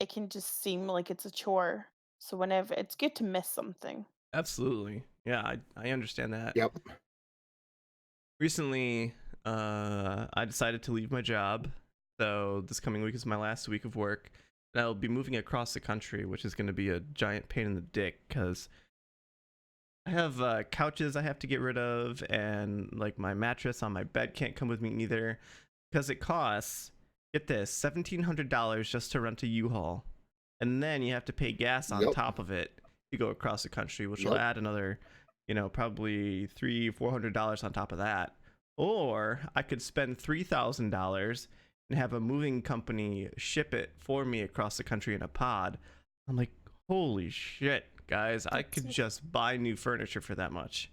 it can just seem like it's a chore. So whenever it's good to miss something. Absolutely. Yeah, I understand that. Yep. Recently, I decided to leave my job. So this coming week is my last week of work. And I'll be moving across the country, which is going to be a giant pain in the dick because I have couches I have to get rid of, and like my mattress on my bed can't come with me either because it costs, get this, $1,700 just to rent a U-Haul. And then you have to pay gas on Yep. top of it to go across the country, which will Yep. add another, probably $300-400 on top of that. Or I could spend $3,000 and have a moving company ship it for me across the country in a pod. I'm like, holy shit, guys! I could just buy new furniture for that much.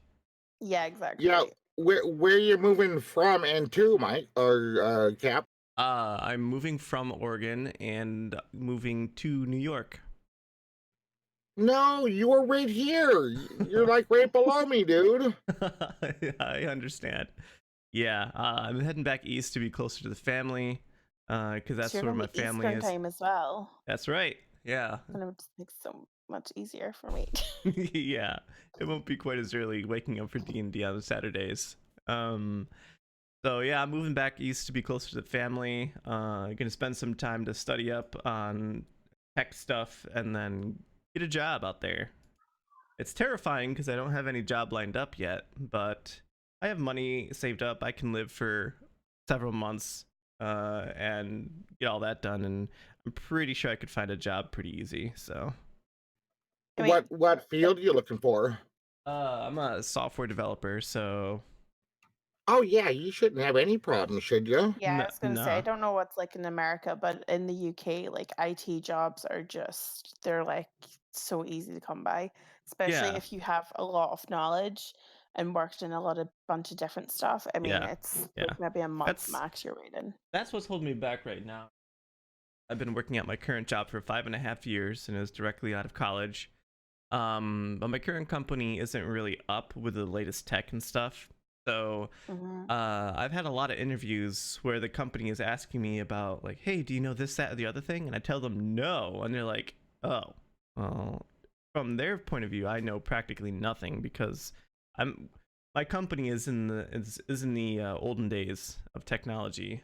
Yeah, Yeah. exactly. Where you moving from and to, Mike or Cap? I'm moving from Oregon and moving to New York. No, you were right here. You're like right below me, dude. I understand. Yeah, I'm heading back east to be closer to the family, because So that's you're where gonna my be family Eastern is. time as well. That's right. Yeah, And it would just make so much easier for me. yeah. It won't be quite as early waking up for D&D on Saturdays. Um, so yeah, I'm moving back east to be closer to the family. Gonna spend some time to study up on tech stuff and then get a job out there. It's terrifying because I don't have any job lined up yet, but I have money saved up. I can live for several months and get all that done, and I'm pretty sure I could find a job pretty easy. So, I mean, What field are you looking for? I'm a software developer, so Oh yeah, you shouldn't have any problems, should you? yeah, I was gonna say I nah. don't know what's like in America, but in the UK, like IT jobs are just they're like so easy to come by, especially Yeah, if you have a lot of knowledge and worked in a lot of bunch of different stuff. I mean, yeah, it's like yeah. maybe a month That's max you're waiting. that's what's holding me back right now. I've been working at my current job for 5.5 years, and it was directly out of college. But my current company isn't really up with the latest tech and stuff. So Hmm. I've had a lot of interviews where the company is asking me about like, hey, do you know this, that, or the other thing? And I tell them no, and they're like, oh, well, from their point of view, I know practically nothing because I'm my company is in the olden days of technology.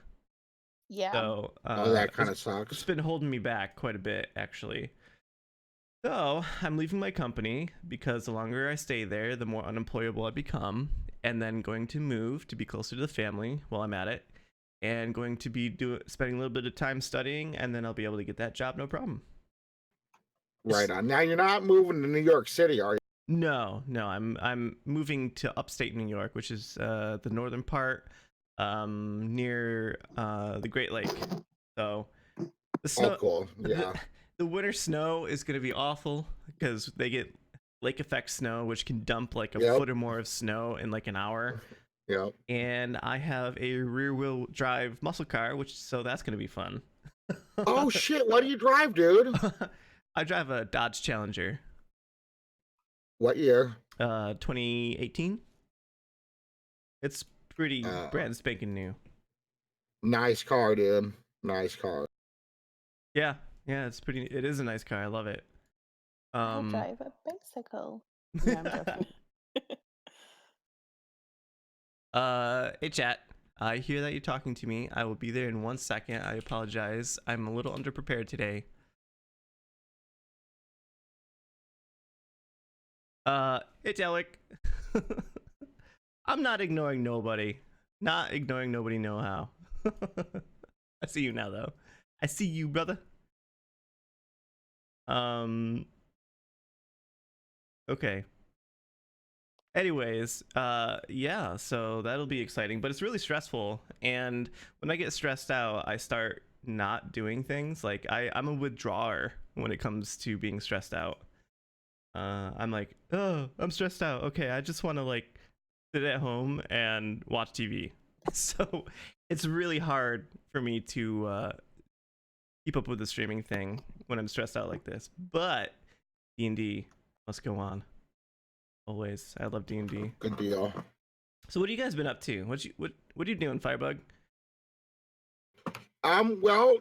Yeah. So Oh, that kind it's of it's sucks. been holding me back quite a bit actually. So I'm leaving my company because the longer I stay there, the more unemployable I become, and then going to move to be closer to the family while I'm at it, and going to be spending a little bit of time studying, and then I'll be able to get that job no problem. Right on. Now you're not moving to New York City, are you? No, no, I'm moving to upstate New York, which is the northern part, near the Great Lake. So the Oh, snow, cool. the Yeah. the winter snow is gonna be awful because they get lake effect snow, which can dump like a Yep. foot or more of snow in like an hour. Yep. And I have a rear wheel drive muscle car, which so that's gonna be fun. Oh shit! What do you drive, dude? I drive a Dodge Challenger, What year? 2018. It's pretty Uh, brand spanking new. nice car, dude. Nice car. Yeah, yeah, it's pretty. It is a nice car. I love it. I Um, drive a bicycle. No, I'm joking. hey chat. I hear that you're talking to me. I will be there in 1 second. I apologize. I'm a little underprepared today. It's Alec. I'm not ignoring nobody. Not ignoring nobody no how. I see you now though. I see you, brother. Um okay. Anyways, yeah, so that'll be exciting, but it's really stressful. And when I get stressed out, I start not doing things. Like I'm a withdrawer when it comes to being stressed out. I'm like, oh, I'm stressed out. Okay, I just want to like sit at home and watch TV. So it's really hard for me to keep up with the streaming thing when I'm stressed out like this. But D&D must go on always. I love D&D. Good deal. So what have you guys been up to? What are you doing, Firebug? Well,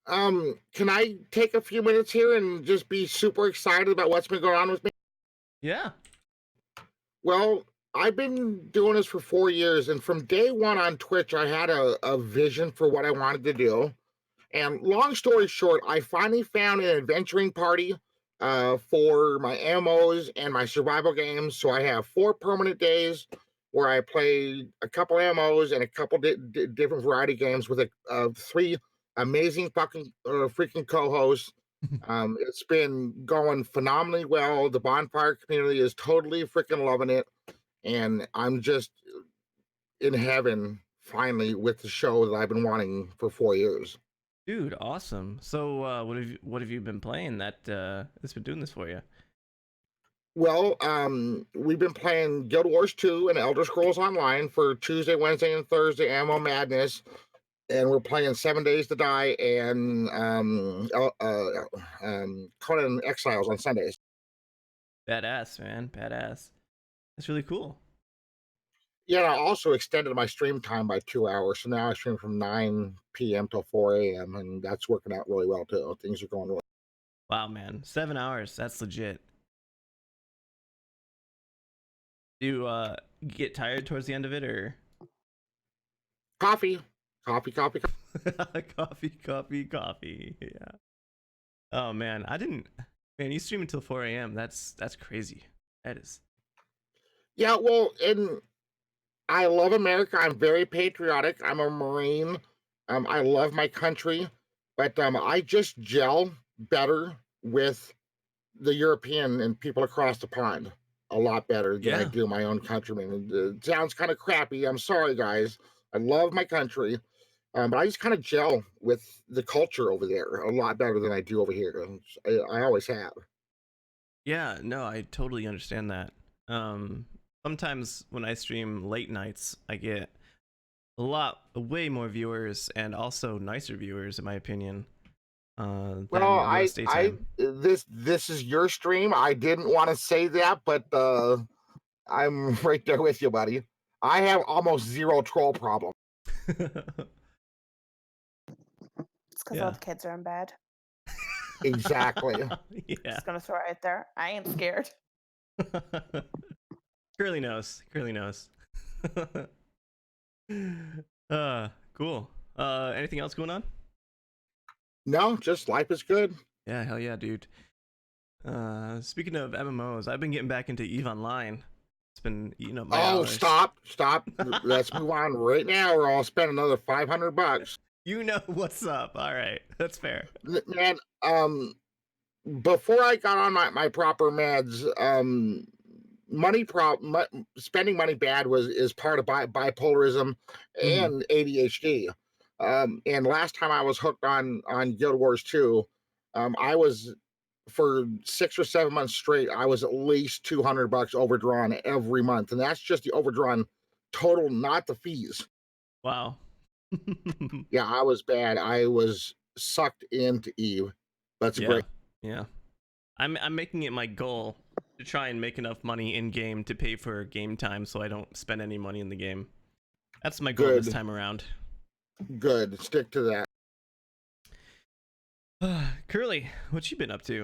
Can I take a few minutes here and just be super excited about what's been going on with me? Yeah. Well, I've been doing this for 4 years, and from day one on Twitch, I had a vision for what I wanted to do. And long story short, I finally found an adventuring party for my MMOs and my survival games. So I have 4 permanent days where I play a couple MMOs and a couple different variety games with three amazing fucking freaking co-hosts. It's been going phenomenally well. The bonfire community is totally freaking loving it, and I'm just in heaven finally with the show that I've been wanting for 4 years. Dude, awesome. So, what have you been playing that's been doing this for you? Well, we've been playing Guild Wars 2 and Elder Scrolls Online for Tuesday, Wednesday, and Thursday Ammo Madness, and we're playing 7 Days to Die and Conan Exiles on Sundays. Badass, man. Badass. That's really cool. Yeah, and I also extended my stream time by 2 hours, so now I stream from 9 p.m. till 4 a.m., and that's working out really well too. Things are going really. Wow, man. 7 hours. That's legit. Do you get tired towards the end of it, or Coffee, coffee, coffee. coffee, coffee, coffee? Yeah. Oh man, I didn't. Man, you stream until 4 a.m. That's crazy. That is. Yeah, well, and I love America. I'm very patriotic. I'm a Marine. I love my country, but I just gel better with the European and people across the pond a lot better than I Yeah. do my own countrymen. And, it sounds kind of crappy. I'm sorry, guys. I love my country, but I just kind of gel with the culture over there a lot better than I do over here. And I always have. Yeah, no, I totally understand that. Um, Sometimes when I stream late nights, I get way more viewers and also nicer viewers, in my opinion, Well, than US daytime. this is your stream. I didn't want to say that, but I'm right there with you, buddy. I have almost zero troll problem. It's because all Yeah. the kids are in bed. Exactly. Yeah. Just gonna throw it out there. I ain't scared. Curly knows. Curly knows. Cool. Anything else going on? No, just life is good. Yeah, hell yeah, dude. Speaking of MMOs, I've been getting back into Eve Online. It's been eating up my Oh, hours. stop. Let's move on right now, or I'll spend another $500. You know what's up. All right, that's fair. Man, before I got on my proper meds, spending money bad is part of bipolarism Hmm. and ADHD. And last time I was hooked on Guild Wars 2, I was for 6 or 7 months straight. I was at least $200 overdrawn every month, and that's just the overdrawn total, not the fees. Wow. Yeah, I was bad. I was sucked into Eve. That's Yeah, great. yeah. I'm making it my goal to try and make enough money in game to pay for game time, so I don't spend any money in the game. That's my goal this Good, time around. good. Stick to that. Curly, what you been up to?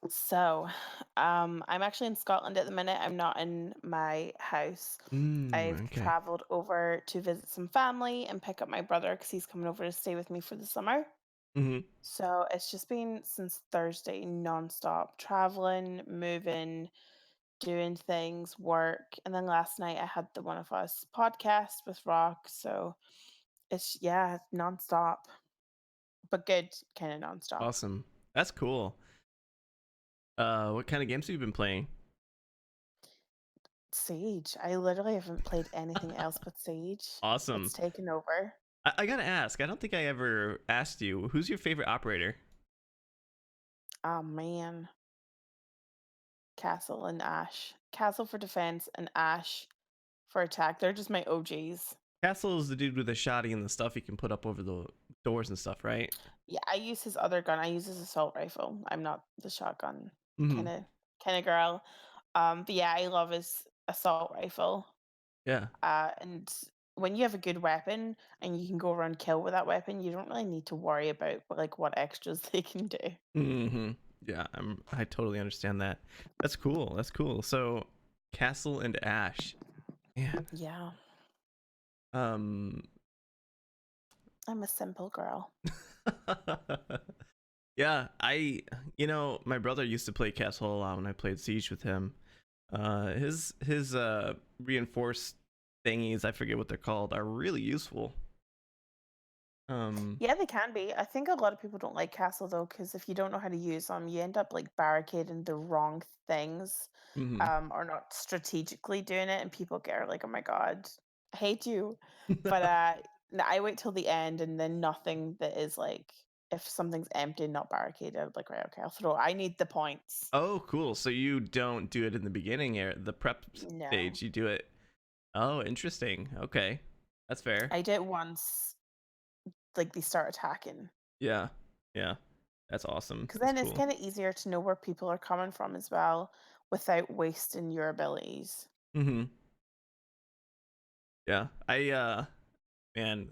So, I'm actually in Scotland at the minute. I'm not in my house. I've Okay. traveled over to visit some family and pick up my brother because he's coming over to stay with me for the summer. Hmm. So it's just been since Thursday nonstop traveling, moving, doing things, work. And then last night I had the One of Us podcast with Rock. So it's, yeah, nonstop, but good kind of nonstop. Awesome. That's cool. What kind of games have you been playing? Sage. I literally haven't played anything else but Sage. Awesome. It's taken over. I gotta ask. I don't think I ever asked you. Who's your favorite operator? Oh man. Castle and Ash. Castle for defense and Ash for attack. They're just my OGs. Castle is the dude with the shoddy and the stuff he can put up over the doors and stuff, right? Yeah, I use his other gun. I use his assault rifle. I'm not the shotgun Hmm. kind of girl. But yeah, I love his assault rifle. Yeah. And when you have a good weapon and you can go around kill with that weapon, you don't really need to worry about like what extras they can do. Mm-hmm. Yeah, I totally understand that. That's cool. That's cool. So, Castle and Ash, man. Yeah, Um, I'm a simple girl. yeah, my brother used to play Castle a lot when I played Siege with him. His reinforced thingies, I forget what they're called, are really useful. Um, Yeah, they can be. I think a lot of people don't like castle though, because if you don't know how to use them, you end up like barricading the wrong things, mhm. or not strategically doing it, and people get like, "Oh my god, I hate you." But I wait till the end, and then nothing that is like, if something's empty, not barricaded, I'm like, right, okay, I'll throw. I need the points. Oh, cool. So you don't do it in the beginning the prep No, stage. You do it. Oh, interesting. Okay. That's fair. I did it once. Like they start attacking, Yeah. Yeah. That's awesome. because That's then it's cool. kind of easier to know where people are coming from as well, without wasting your abilities. Mhm. Yeah. Man,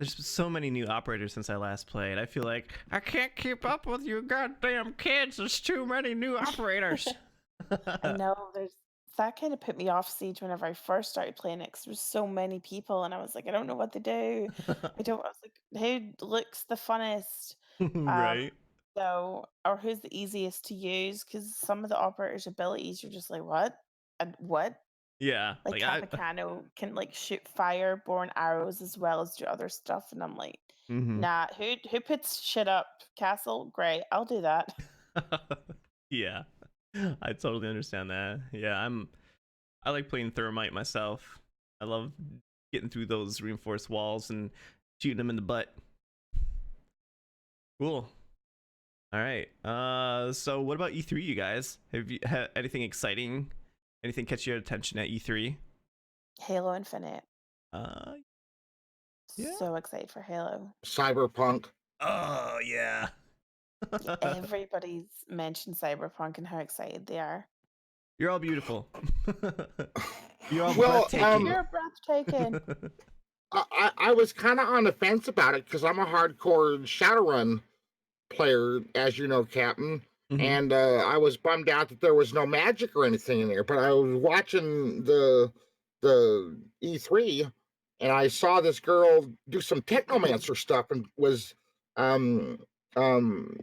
there's so many new operators since I last played. I feel like I can't keep up with you goddamn kids. There's too many new operators. I know there's that kind of put me off Siege whenever I first started playing it, 'cause there was so many people and I was like, I don't know what to do. I was like, who looks the funnest? Um, Right? or who's the easiest to use? Because some of the operators' abilities, you're just like, what? And what? Yeah. Like Like I Capicano can like shoot fire-borne arrows as well as do other stuff, and I'm like, mhm. nah, who puts shit up? Castle? Great, I'll do that. Yeah. I totally understand that. Yeah, I like playing Thermite myself. I love getting through those reinforced walls and shooting them in the butt. Cool. All right. So what about E3, you guys? Have you had anything exciting? Anything catch your attention at E3? Halo Infinite. Uh, yeah. So excited for Halo. Cyberpunk. Oh yeah. Everybody's mentioned Cyberpunk and how excited they are. You're all beautiful. You're all Well, breathtaking. You're breathtaking. I was kind of on the fence about it because I'm a hardcore Shadowrun player, as you know, Captain. Hmm. And I was bummed out that there was no magic or anything in there. But I was watching the E3, and I saw this girl do some technomancer stuff and was um um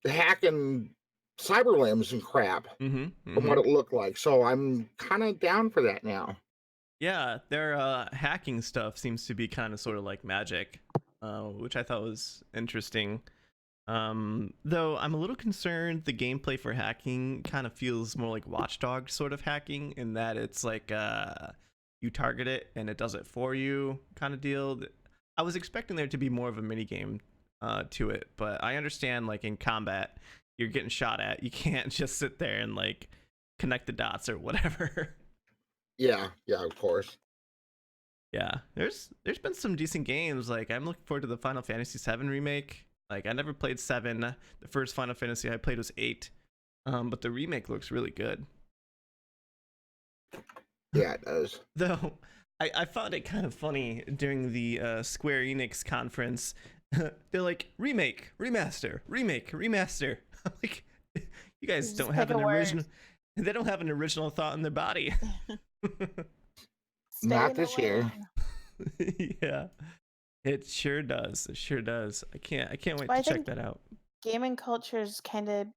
hacking cyber limbs and crap Hmm. from Hmm. what it looked like. So I'm kind of down for that now. Yeah, their hacking stuff seems to be kind of sort of like magic, which I thought was interesting. Though I'm a little concerned the gameplay for hacking kind of feels more like Watchdog sort of hacking in that it's like you target it and it does it for you kind of deal. I was expecting there to be more of a mini game to it, but I understand like in combat you're getting shot at. You can't just sit there and like connect the dots or whatever. Yeah, yeah, of course. Yeah, there's been some decent games. Like I'm looking forward to the Final Fantasy VII remake. Like I never played 7. The first Final Fantasy I played was 8. But the remake looks really good. Yeah, it does. Though I found it kind of funny during the Square Enix conference. They're like remake, remaster, remake, remaster. I'm like, you guys Just don't pick have a an word. original. They don't have an original thought in their body. Stay Not in the this year. lane. Yeah. It sure does. It sure does. I can't wait But to I check think that out. gaming culture's kind of,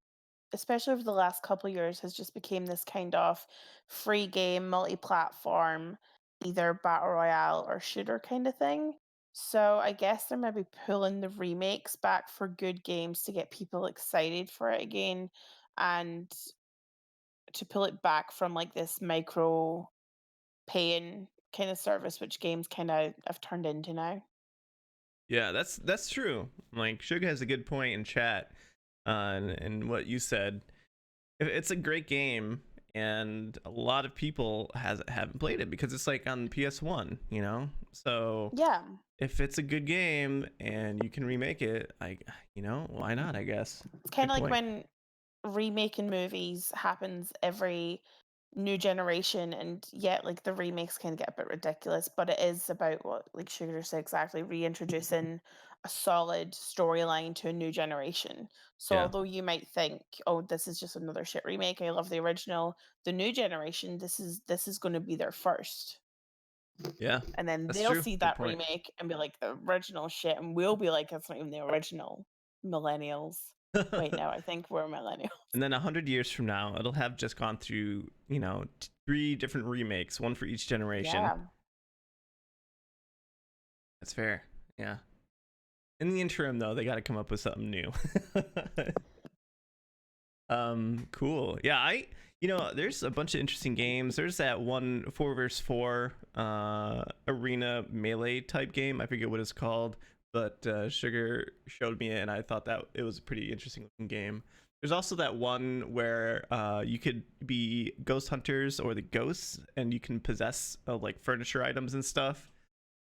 especially over the last couple years, has just became this kind of free game, multi-platform, either battle royale or shooter kind of thing. So I guess they're maybe pulling the remakes back for good games to get people excited for it again, and to pull it back from like this micro paying kind of service, which games kind of have turned into now. Yeah, that's true. Like Sugar has a good point in chat and what you said. It's a great game and a lot of people haven't played it because it's like on PS1, you know? So Yeah, if it's a good game and you can remake it, why not, I guess. it's kind Good of like point. when remaking movies happens every new generation, and yet like the remakes can get a bit ridiculous, but it is about what like Sugar said exactly, reintroducing a solid storyline to a new generation. So Yeah. although you might think, oh, this is just another shit remake, I love the original, the new generation, this is going to be their first. Yeah. And then That's they'll true. see Good that point. remake and be like, the original shit, and we'll be like, that's not even the original. Millennials. Wait, no, I think we're millennials. And then 100 years from now, it'll have just gone through, three different remakes, one for each generation. Yeah. That's fair. Yeah. In the interim, though, they got to come up with something new. Cool. Yeah, there's a bunch of interesting games. There's that one 4 versus 4 arena melee type game. I forget what it's called, but Sugar showed me it, and I thought that it was a pretty interesting looking game. There's also that one where you could be ghost hunters or the ghosts, and you can possess like furniture items and stuff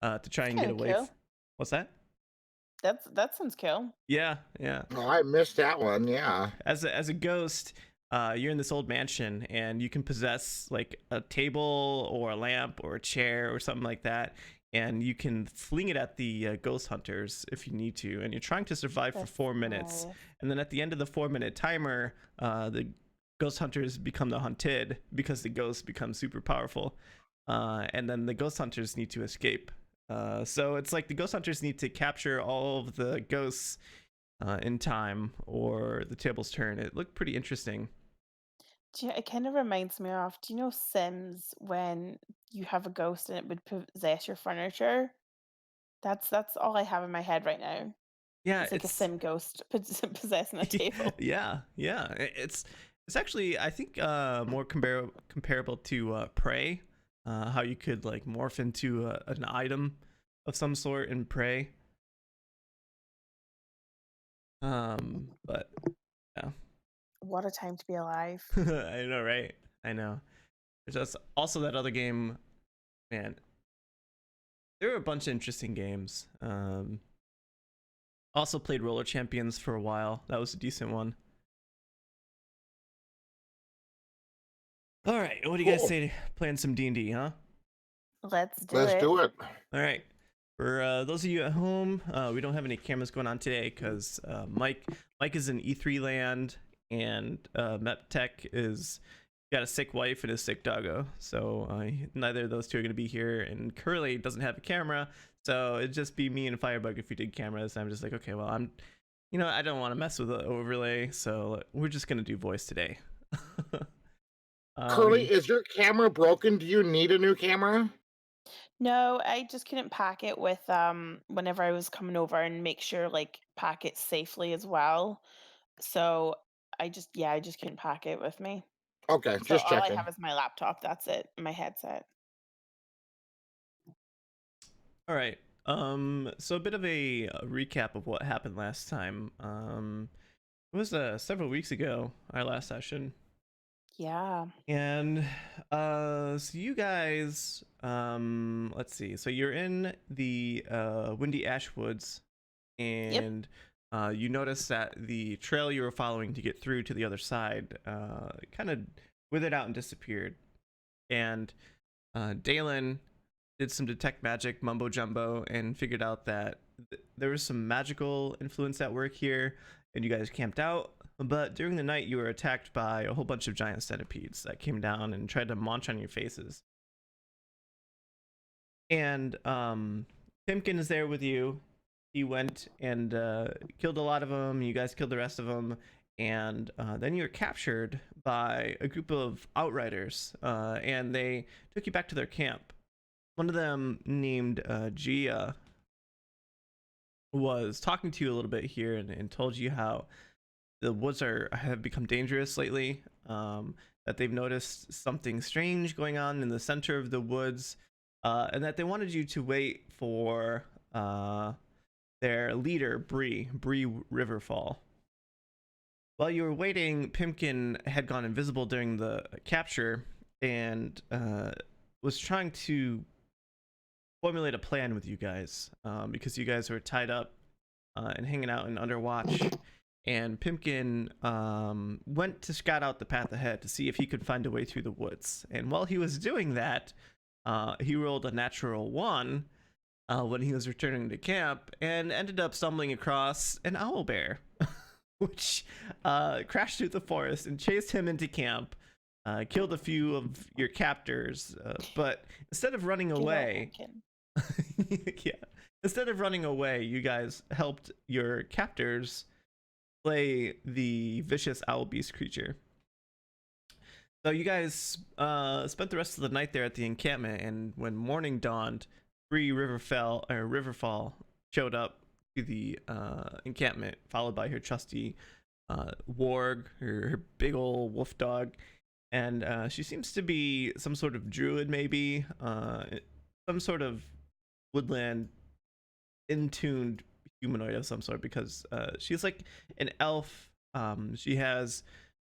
to try It's and kind get of away. cool. What's that? That sounds cool. Yeah, yeah. Oh, I missed that one. Yeah. As a ghost, you're in this old mansion and you can possess like a table or a lamp or a chair or something like that, and you can fling it at the ghost hunters if you need to, and you're trying to survive for That's 4 minutes. hilarious. And then at the end of the 4 minute timer, the ghost hunters become the hunted because the ghosts become super powerful, and then the ghost hunters need to escape. So it's like the ghost hunters need to capture all of the ghosts in time, or the tables turn. It looked pretty interesting. It kind of reminds me of, do you know Sims when you have a ghost and it would possess your furniture? That's all I have in my head right now. Yeah, It's like a it's Sim ghost possessing a table. yeah, yeah. It's actually, I think, more comparable to Prey, how you could like morph into an item of some sort in Prey. But yeah, What a time to be alive. I know, right? I know. There's just also that other game, man. There were a bunch of interesting games. Also played Roller Champions for a while. That was a decent one. All right, what do you guys Cool. say to playing some D&D, huh? Let's do Let's it. do it. All right. For those of you at home, we don't have any cameras going on today because Mike is in E3 land, and MepTech is got a sick wife and a sick doggo. So neither of those two are going to be here, and Curly doesn't have a camera, so it'd just be me and Firebug if we did cameras. And I'm just like, okay, well, I don't want to mess with the overlay, so we're just going to do voice today. Curly, is your camera broken? Do you need a new camera? No, I just couldn't pack it with whenever I was coming over, and make sure like pack it safely as well. So I just couldn't pack it with me. Okay, So just all I checking. have is my laptop. That's it. My headset. All right. So a bit of a recap of what happened last time. It was several weeks ago, our last session. Yeah. And so you guys, let's see. So you're in the Windy Ash Woods, Yep. and you notice that the trail you were following to get through to the other side kind of withered out and disappeared. And Dalen did some detect magic mumbo jumbo and figured out that there was some magical influence at work here, and you guys camped out. But during the night, you were attacked by a whole bunch of giant centipedes that came down and tried to munch on your faces. And Timken is there with you. He went and killed a lot of them. You guys killed the rest of them. And then you were captured by a group of outriders, and they took you back to their camp. One of them, named Gia, was talking to you a little bit here, and told you how the woods have become dangerous lately. That they've noticed something strange going on in the center of the woods, and that they wanted you to wait for their leader, Bree Riverfall. While you were waiting, Pimkin had gone invisible during the capture, and was trying to formulate a plan with you guys, because you guys were tied up and hanging out in Underwatch, and Pimkin went to scout out the path ahead to see if he could find a way through the woods. And while he was doing that, he rolled a natural 1 when he was returning to camp and ended up stumbling across an owl bear, which crashed through the forest and chased him into camp, killed a few of your captors, but instead of running away, yeah, instead of running away, you guys helped your captors slay the vicious owl beast creature. So you guys spent the rest of the night there at the encampment, and when morning dawned, Riverfall showed up to the encampment, followed by her trusty warg, her big old wolf dog, and she seems to be some sort of druid, maybe some sort of woodland intuned humanoid of some sort, because she's like an elf. She has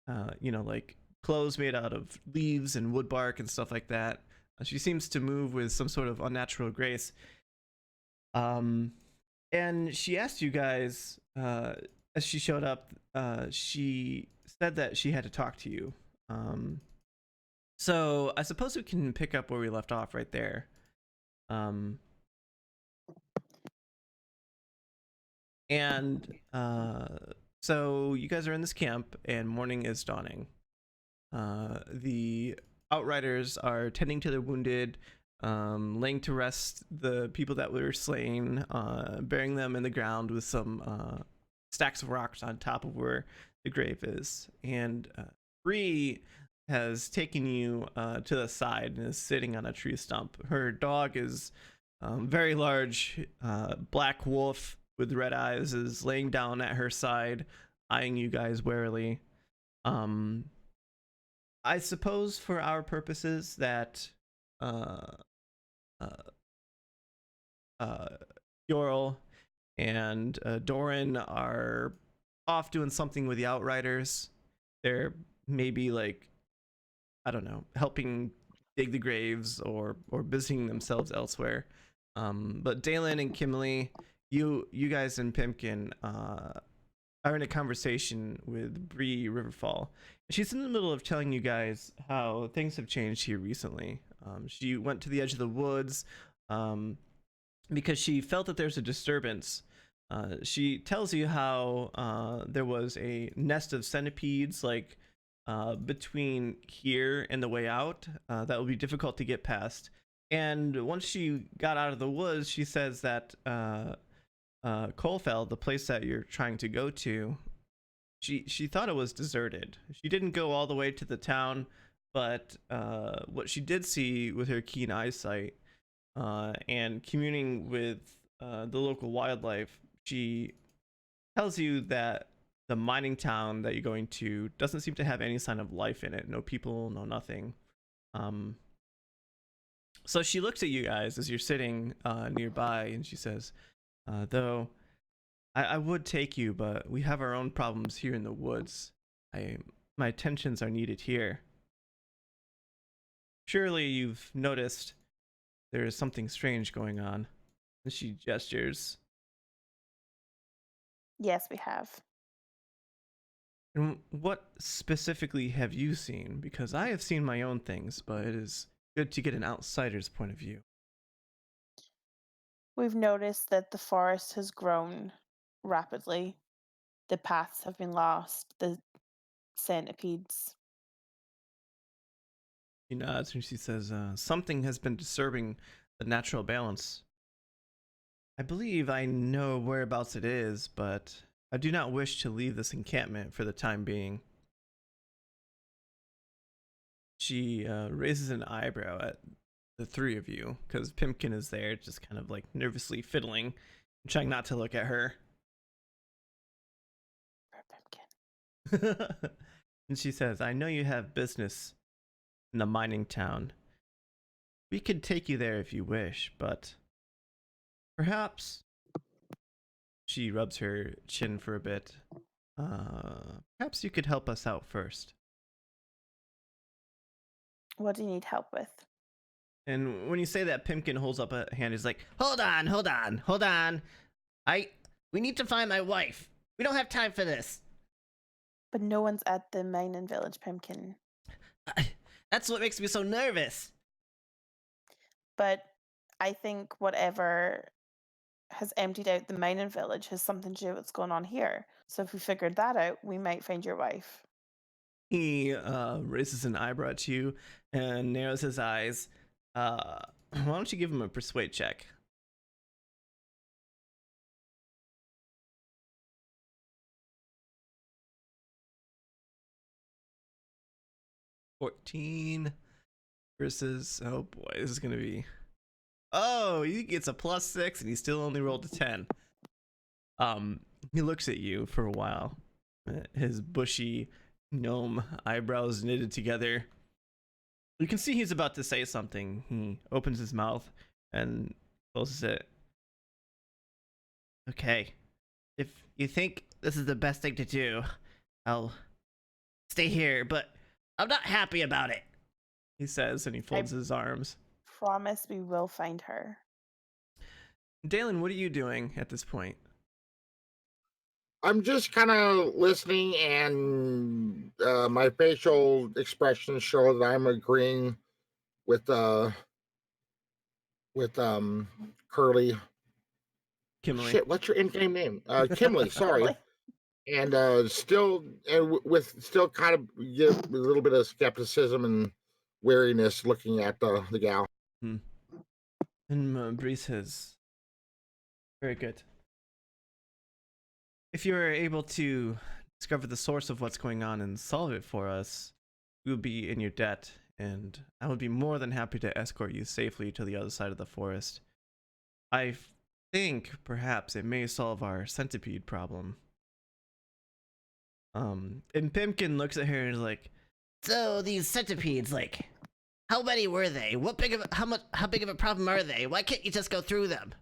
like clothes made out of leaves and wood bark and stuff like that. She seems to move with some sort of unnatural grace. And she asked you guys as she showed up. She said that she had to talk to you. So I suppose we can pick up where we left off right there. And so you guys are in this camp, and morning is dawning. The outriders are tending to their wounded, laying to rest the people that were slain, burying them in the ground with some stacks of rocks on top of where the grave is. And Bree has taken you to the side and is sitting on a tree stump. Her dog is very large, black wolf with red eyes, is laying down at her side, eyeing you guys warily. I suppose for our purposes that Yorl and Doran are off doing something with the Outriders. They're maybe like, I don't know, helping dig the graves or busying themselves elsewhere. But Dalen and Kimberly, you guys and Pimkin are in a conversation with Bree Riverfall. She's in the middle of telling you guys how things have changed here recently. She went to the edge of the woods because she felt that there's a disturbance. She tells you how there was a nest of centipedes like between here and the way out that would be difficult to get past. And once she got out of the woods, she says that Colfeld, the place that you're trying to go to, she thought it was deserted. She didn't go all the way to the town, but what she did see with her keen eyesight and communing with the local wildlife, she tells you that the mining town that you're going to doesn't seem to have any sign of life in it. No people, no nothing. So she looks at you guys as you're sitting nearby, and she says, though I would take you, but we have our own problems here in the woods. My attentions are needed here. Surely you've noticed there is something strange going on. And she gestures. Yes, we have. And what specifically have you seen? Because I have seen my own things, but it is good to get an outsider's point of view. We've noticed that the forest has grown rapidly. The paths have been lost. The centipedes. She nods and she says, something has been disturbing the natural balance. I believe I know whereabouts it is, but I do not wish to leave this encampment for the time being. She raises an eyebrow at the three of you, because Pimkin is there, just kind of like nervously fiddling, trying not to look at her. Pimkin. And she says, I know you have business in the mining town. We could take you there if you wish, but perhaps, she rubs her chin for a bit, perhaps you could help us out first. What do you need help with? And when you say that, Pimkin holds up a hand. He's like, hold on. We need to find my wife. We don't have time for this. But no one's at the mining village, Pumpkin. That's what makes me so nervous. But I think whatever has emptied out the mining village has something to do with what's going on here. So if we figured that out, we might find your wife. He raises an eyebrow at you and narrows his eyes. Why don't you give him a persuade check? $14 versus, oh boy, this is gonna be, oh, he gets a +6 and he still only rolled a 10. He looks at you for a while, his bushy gnome eyebrows knitted together. You can see he's about to say something. He opens his mouth and closes it. Okay, if you think this is the best thing to do, I'll stay here, but I'm not happy about it, he says, and he folds his arms. Promise we will find her. Dalen, what are you doing at this point? I'm just kind of listening, and my facial expressions show that I'm agreeing with Curly. Kimberly. Shit, what's your in-game name? Kimley, sorry. And with still kind of give a little bit of skepticism and wariness looking at the gal. And Breeze says, very good. If you are able to discover the source of what's going on and solve it for us, we will be in your debt, and I would be more than happy to escort you safely to the other side of the forest. I think perhaps it may solve our centipede problem. And Pimkin looks at her and is like, so these centipedes, like, how many were they? How big of a problem are they? Why can't you just go through them?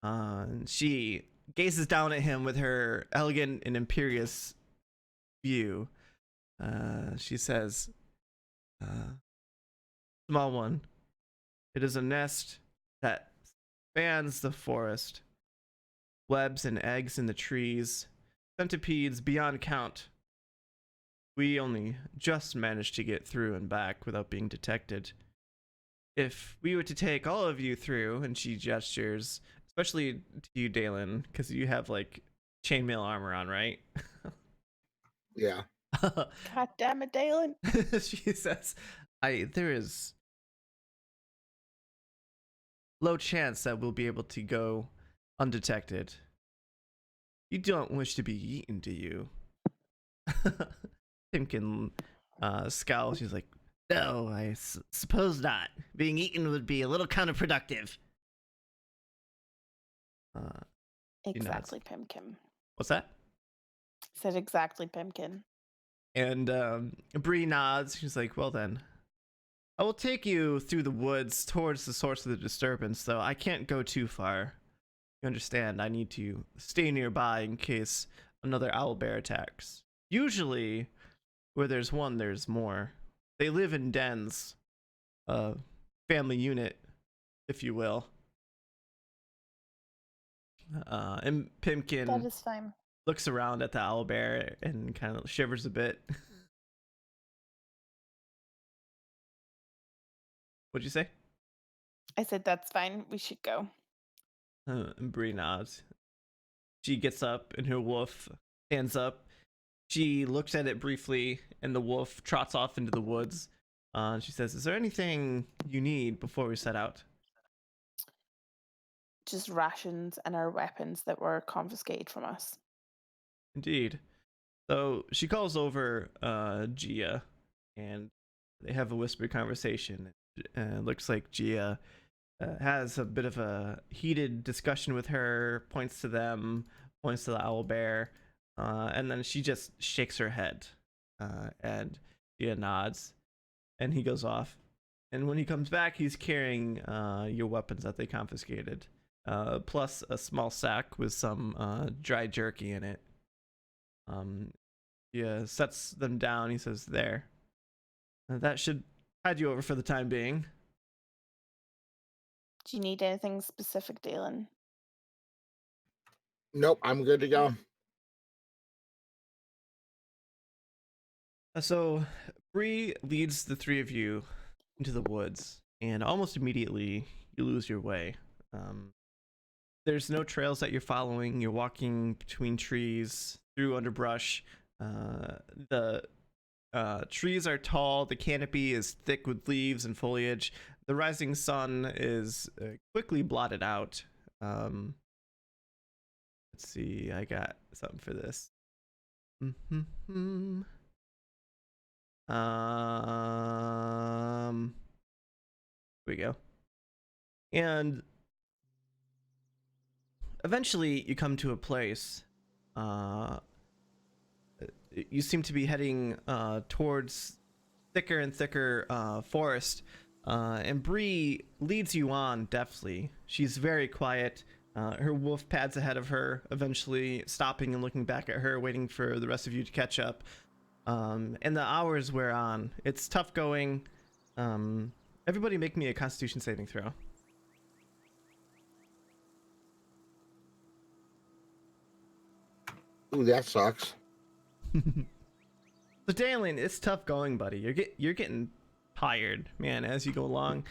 And she gazes down at him with her elegant and imperious view. She says, small one. It is a nest that spans the forest. Webs and eggs in the trees. Centipedes beyond count. We only just managed to get through and back without being detected. If we were to take all of you through, and she gestures, especially to you, Dalen, because you have like chainmail armor on, right? Yeah. God damn it, Dalen. She says, there is low chance that we'll be able to go undetected. You don't wish to be eaten, do you? Timkin scowls. She's like, no, I suppose not. Being eaten would be a little counterproductive. Exactly, Pimkin. What's that? Said exactly, Pimkin. And Bree nods. She's like, well then, I will take you through the woods towards the source of the disturbance, though I can't go too far. You understand, I need to stay nearby in case another owlbear attacks. Usually, where there's one, there's more. They live in dens. Family unit, if you will. And Pimkin That is fine. looks around at the owlbear and kind of shivers a bit. What'd you say? I said that's fine. We should go. And Bree nods. She gets up and her wolf stands up. She looks at it briefly and the wolf trots off into the woods. She says, is there anything you need before we set out? Just rations and our weapons that were confiscated from us. Indeed. So she calls over Gia and they have a whispered conversation. Looks like Gia has a bit of a heated discussion with her, points to them, points to the owlbear, and then she just shakes her head, and Gia nods, and he goes off. And when he comes back, he's carrying your weapons that they confiscated, plus a small sack with some dry jerky in it. Yeah, sets them down. He says, there. That should tide you over for the time being. Do you need anything specific, Dalen? Nope, I'm good to go. So Bree leads the three of you into the woods, and almost immediately you lose your way. Um, there's no trails that you're following. You're walking between trees, through underbrush. The trees are tall. The canopy is thick with leaves and foliage. The rising sun is quickly blotted out. Um, let's see. I got something for this. Here we go. And eventually, you come to a place. Uh, you seem to be heading towards thicker and thicker forest, and Bree leads you on deftly. She's very quiet. Her wolf pads ahead of her, eventually stopping and looking back at her, waiting for the rest of you to catch up. And the hours wear on. It's tough going. Everybody make me a Constitution saving throw. Ooh, that sucks. So Dalen, it's tough going, buddy. You're getting tired, man, as you go along.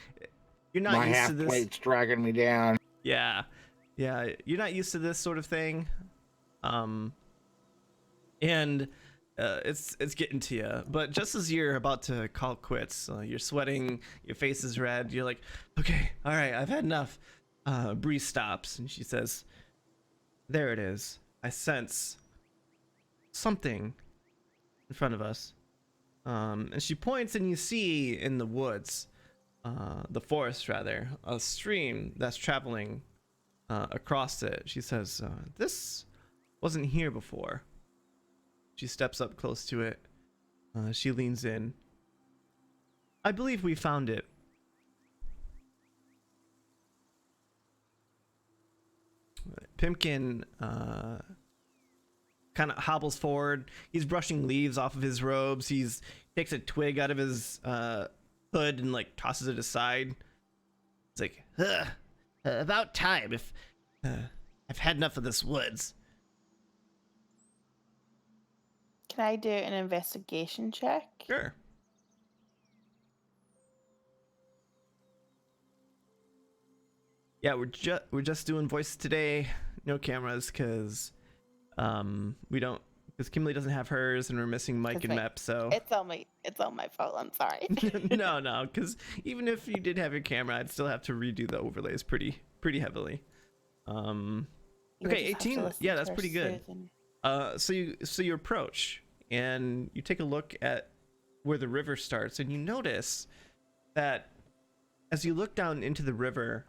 You're not My used half to this. plate's dragging me down. Yeah, you're not used to this sort of thing, and it's getting to you. But just as you're about to call quits, you're sweating, your face is red. You're like, okay, all right, I've had enough. Bree stops and she says, "There it is. I sense something in front of us." And she points, and you see in the woods, the forest rather, a stream that's traveling across it. She says, "This wasn't here before." She steps up close to it. She leans in. "I believe we found it." Pimpkin kind of hobbles forward. He's brushing leaves off of his robes. He's takes a twig out of his hood and like tosses it aside. It's like, about time. If I've had enough of this woods. Can I do an investigation check? Sure. Yeah, we're just doing voices today. No cameras because we don't, because Kimberly doesn't have hers and we're missing Mike and Mep. So it's all my fault. I'm sorry. no, because even if you did have your camera, I'd still have to redo the overlays pretty heavily. Okay, 18. Yeah, that's pretty good. So you approach and you take a look at where the river starts, and you notice that as you look down into the river,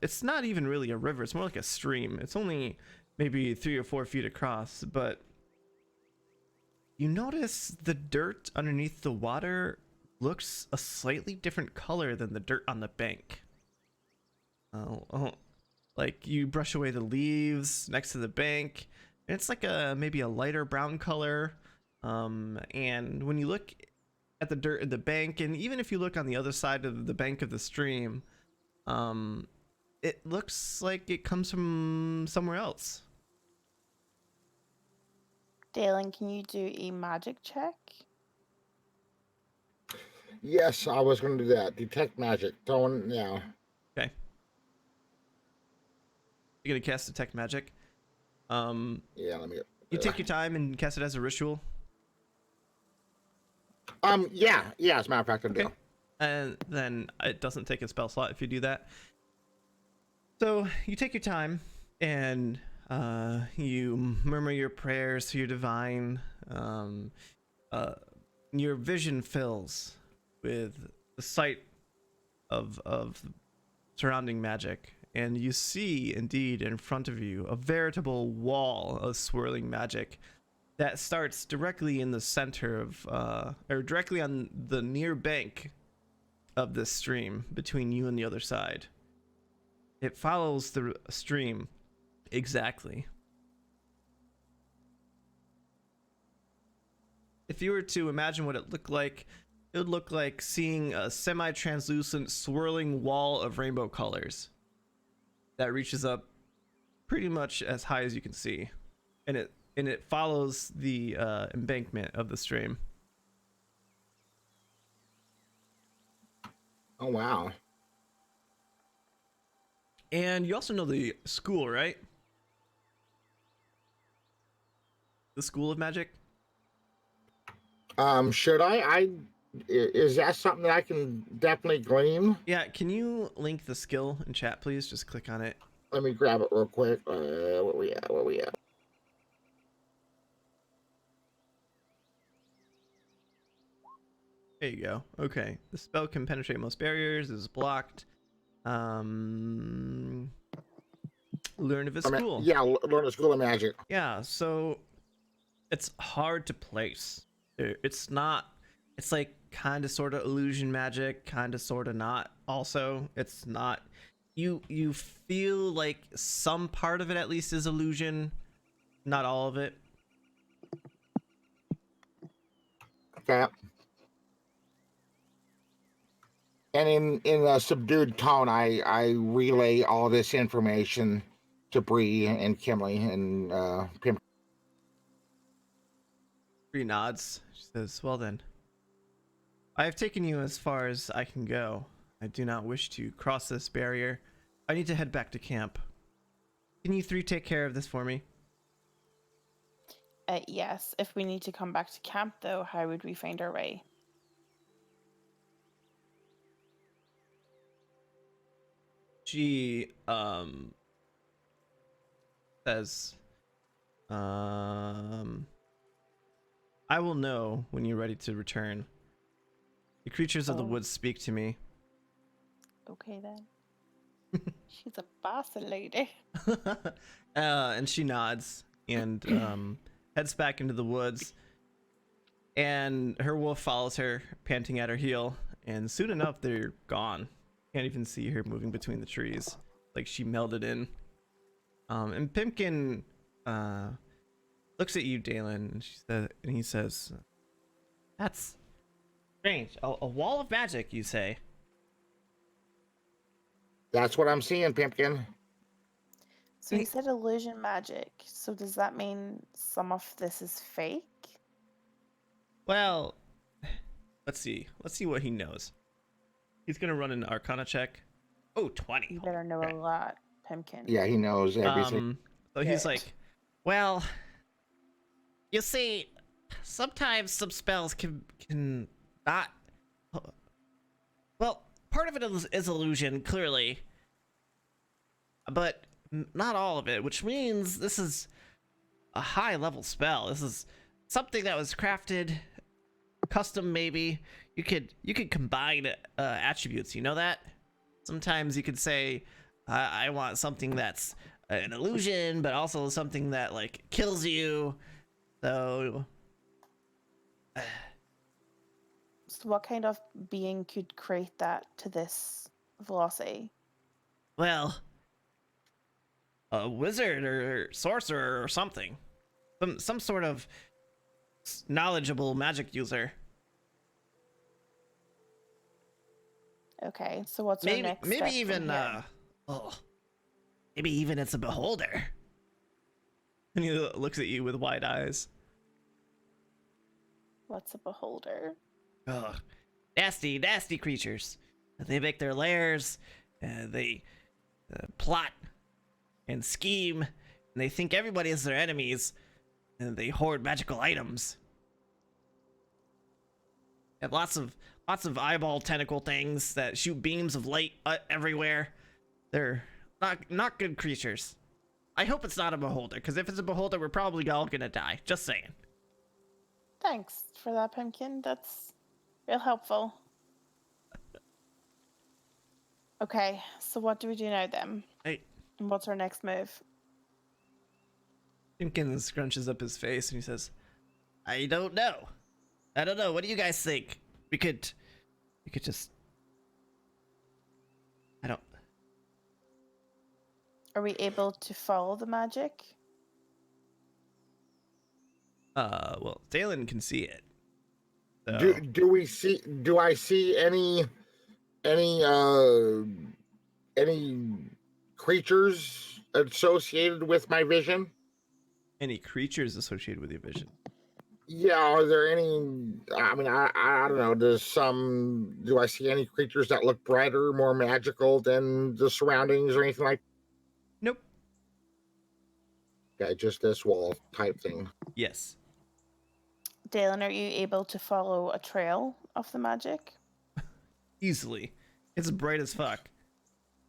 it's not even really a river. It's more like a stream. It's only maybe 3 or 4 feet across, but you notice the dirt underneath the water looks a slightly different color than the dirt on the bank. Like you brush away the leaves next to the bank, and it's like maybe a lighter brown color. And when you look at the dirt in the bank, and even if you look on the other side of the bank of the stream, it looks like it comes from somewhere else. Dalen, can you do a magic check? Yes, I was going to do that. Detect magic. Don't now. Okay. You're gonna cast detect magic. Yeah, let me. You take your time and cast it as a ritual. Yeah. As a matter of fact, I do. Okay. And then it doesn't take a spell slot if you do that. So you take your time and you murmur your prayers to your divine. Your vision fills with the sight of surrounding magic, and you see indeed in front of you a veritable wall of swirling magic that starts directly in the center of or directly on the near bank of this stream between you and the other side. It follows the stream exactly. If you were to imagine what it looked like, it would look like seeing a semi-translucent swirling wall of rainbow colors that reaches up pretty much as high as you can see, and it follows the embankment of the stream. Oh wow. And you also know the school, right? The School of Magic? Should is that something that I can definitely glean? Yeah, can you link the skill in chat, please? Just click on it. Let me grab it real quick. Where we at? Where we at? There you go. Okay. The spell can penetrate most barriers, is blocked. Learn of its school. Yeah, learn the School of Magic. Yeah, so it's hard to place. It's not, it's like kind of sort of illusion magic, kind of sort of not. Also, it's not, you feel like some part of it at least is illusion, not all of it. Okay. And in a subdued tone, I relay all this information to Bree and Kimley and Pim. Bree nods. She says, well then, I have taken you as far as I can go. I do not wish to cross this barrier. I need to head back to camp. Can you three take care of this for me? Yes. If we need to come back to camp, though, how would we find our way? She says, I will know when you're ready to return. The creatures of the Oh. woods speak to me. Okay, then. She's a bossy lady. And she nods and heads back into the woods. And her wolf follows her, panting at her heel. And soon enough, they're gone. Can't even see her moving between the trees, like she melded in. And Pimpkin looks at you, Dalen, and he says, "That's strange. A wall of magic, you say?" That's what I'm seeing, Pimpkin. So you said illusion magic. So does that mean some of this is fake? Well, let's see. Let's see what he knows. He's gonna run an Arcana check. Oh, 20. You better know Okay. a lot, Pimkin. Yeah, he knows everything. So he's Good. like, well, you see, sometimes some spells can not. Well, part of it is illusion, clearly, but not all of it. Which means this is a high level spell. This is something that was crafted, custom maybe. You could combine attributes. You know that. Sometimes you could say, I want something that's an illusion, but also something that like kills you. So, So what kind of being could create that to this velocity? well, a wizard or sorcerer or something, some sort of knowledgeable magic user. Okay, so what's our Maybe next maybe step from even here? maybe even it's a beholder. And he looks at you with wide eyes. What's a beholder? Ugh. Nasty creatures. They make their lairs, they plot and scheme, and they think everybody is their enemies, and they hoard magical items. Have lots of eyeball tentacle things that shoot beams of light everywhere. They're not good creatures. I hope it's not a beholder, because if it's a beholder, we're probably all gonna die. Just saying. Thanks for that, Pumpkin. That's real helpful. Okay, so what do we do now then? Hey, And what's our next move? Timkin scrunches up his face and he says, I don't know. What do you guys think? We could just, I don't. Are we able to follow the magic? Well, Dalen can see it. So. Do I see any creatures associated with my vision? Any creatures associated with your vision? Yeah, are there any I mean, I don't know. Do I see any creatures that look brighter, more magical than the surroundings or anything like Nope. that? Just this wall type thing. Yes. Dalen, are you able to follow a trail of the magic? Easily. It's bright as fuck.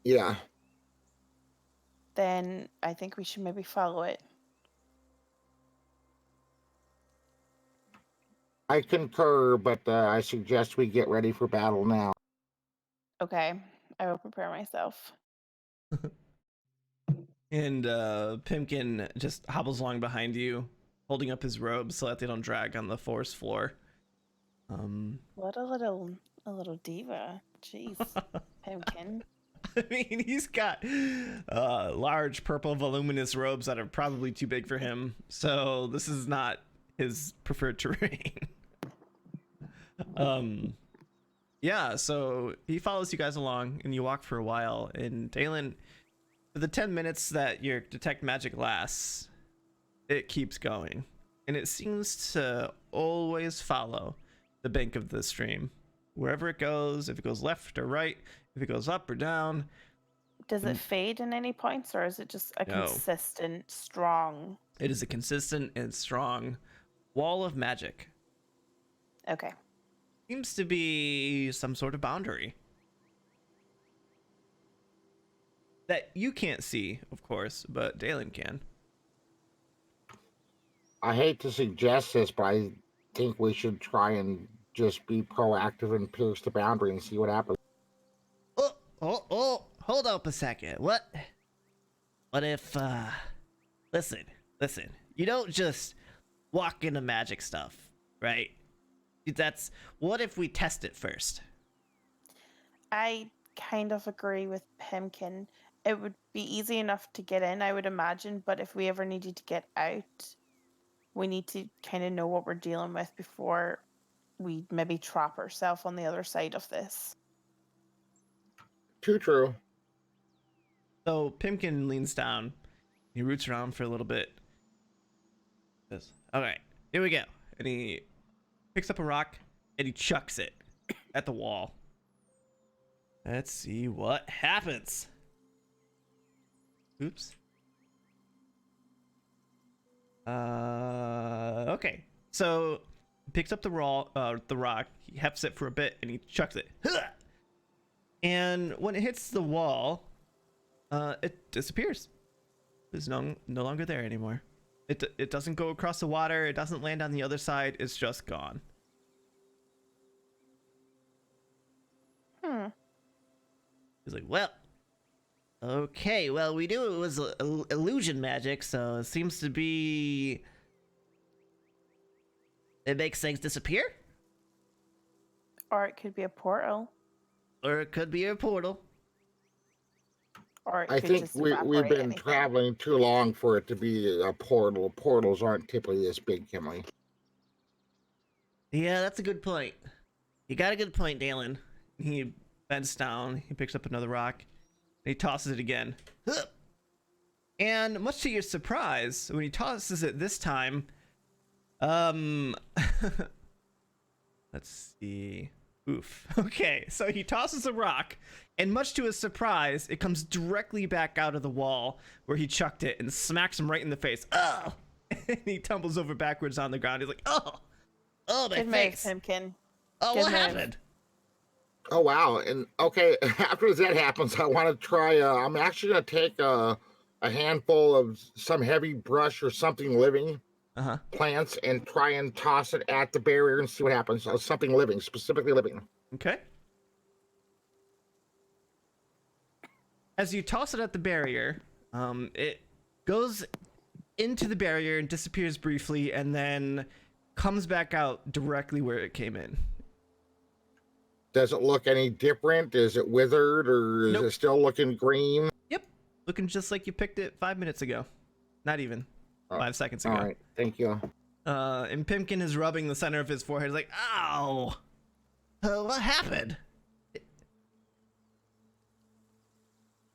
Yeah. Then I think we should maybe follow it. I concur, but I suggest we get ready for battle now. Okay, I will prepare myself. And Pimkin just hobbles along behind you, holding up his robes so that they don't drag on the forest floor. What a little diva. Jeez, Pimkin. I mean, he's got large purple voluminous robes that are probably too big for him, so this is not his preferred terrain. Yeah, so he follows you guys along, and you walk for a while. And Dalen, for the 10 minutes that your detect magic lasts, it keeps going, and it seems to always follow the bank of the stream, wherever it goes. If it goes left or right, if it goes up or down. Does it fade in any points, or is it just a No. consistent, strong? It is a consistent and strong wall of magic. Okay. Seems to be some sort of boundary that you can't see, of course, but Dalen can. I hate to suggest this, but I think we should try and just be proactive and pierce the boundary and see what happens. Oh, hold up a second. What if, listen, you don't just walk into magic stuff, right? What if we test it first? I kind of agree with Pimkin. It would be easy enough to get in, I would imagine, but if we ever needed to get out, we need to kind of know what we're dealing with before we maybe trap ourselves on the other side of this. Too true. So Pimkin leans down, he roots around for a little bit. Says, all right, here we go. And he picks up a rock and he chucks it at the wall. Let's see what happens. Oops. Okay. So he picks up the rock, he hefts it for a bit, and he chucks it. And when it hits the wall, it disappears. It's no longer there anymore. It doesn't go across the water. It doesn't land on the other side. It's just gone. He's like, well, okay, well, we knew it was illusion magic, so it seems to be... It makes things disappear? Or it could be a portal. Or it could be a portal. Or it I could think just we've evaporate been anything. traveling too long for it to be a portal. Portals aren't typically this big, Kimley. Yeah, that's a good point. You got a good point, Dalen. He bends down, he picks up another rock, and he tosses it again. And much to your surprise, when he tosses it this time, let's see. Oof. Okay, so he tosses a rock, and much to his surprise, it comes directly back out of the wall where he chucked it and smacks him right in the face. Oh! And he tumbles over backwards on the ground. He's like, oh! Oh, my Good face! move, Pimkin. Oh, Good what move. happened? Oh, wow. And okay, after that happens, I want to try. I'm actually going to take a handful of some heavy brush or something living plants and try and toss it at the barrier and see what happens. Something living, specifically living. Okay. As you toss it at the barrier, it goes into the barrier and disappears briefly, and then comes back out directly where it came in. Does it look any different? Is it withered, or is Nope. it still looking green? Yep. Looking just like you picked it 5 minutes ago. Not even. 5 seconds ago. All right, thank you. And Pimkin is rubbing the center of his forehead. He's like, ow! What happened?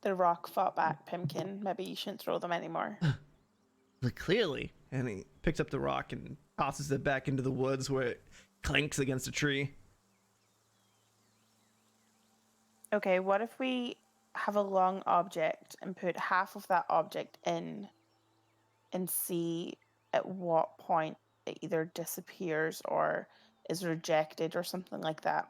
The rock fought back, Pimkin. Maybe you shouldn't throw them anymore. Clearly. And he picks up the rock and tosses it back into the woods where clanks against a tree. Okay, what if we have a long object and put half of that object in and see at what point it either disappears or is rejected or something like that?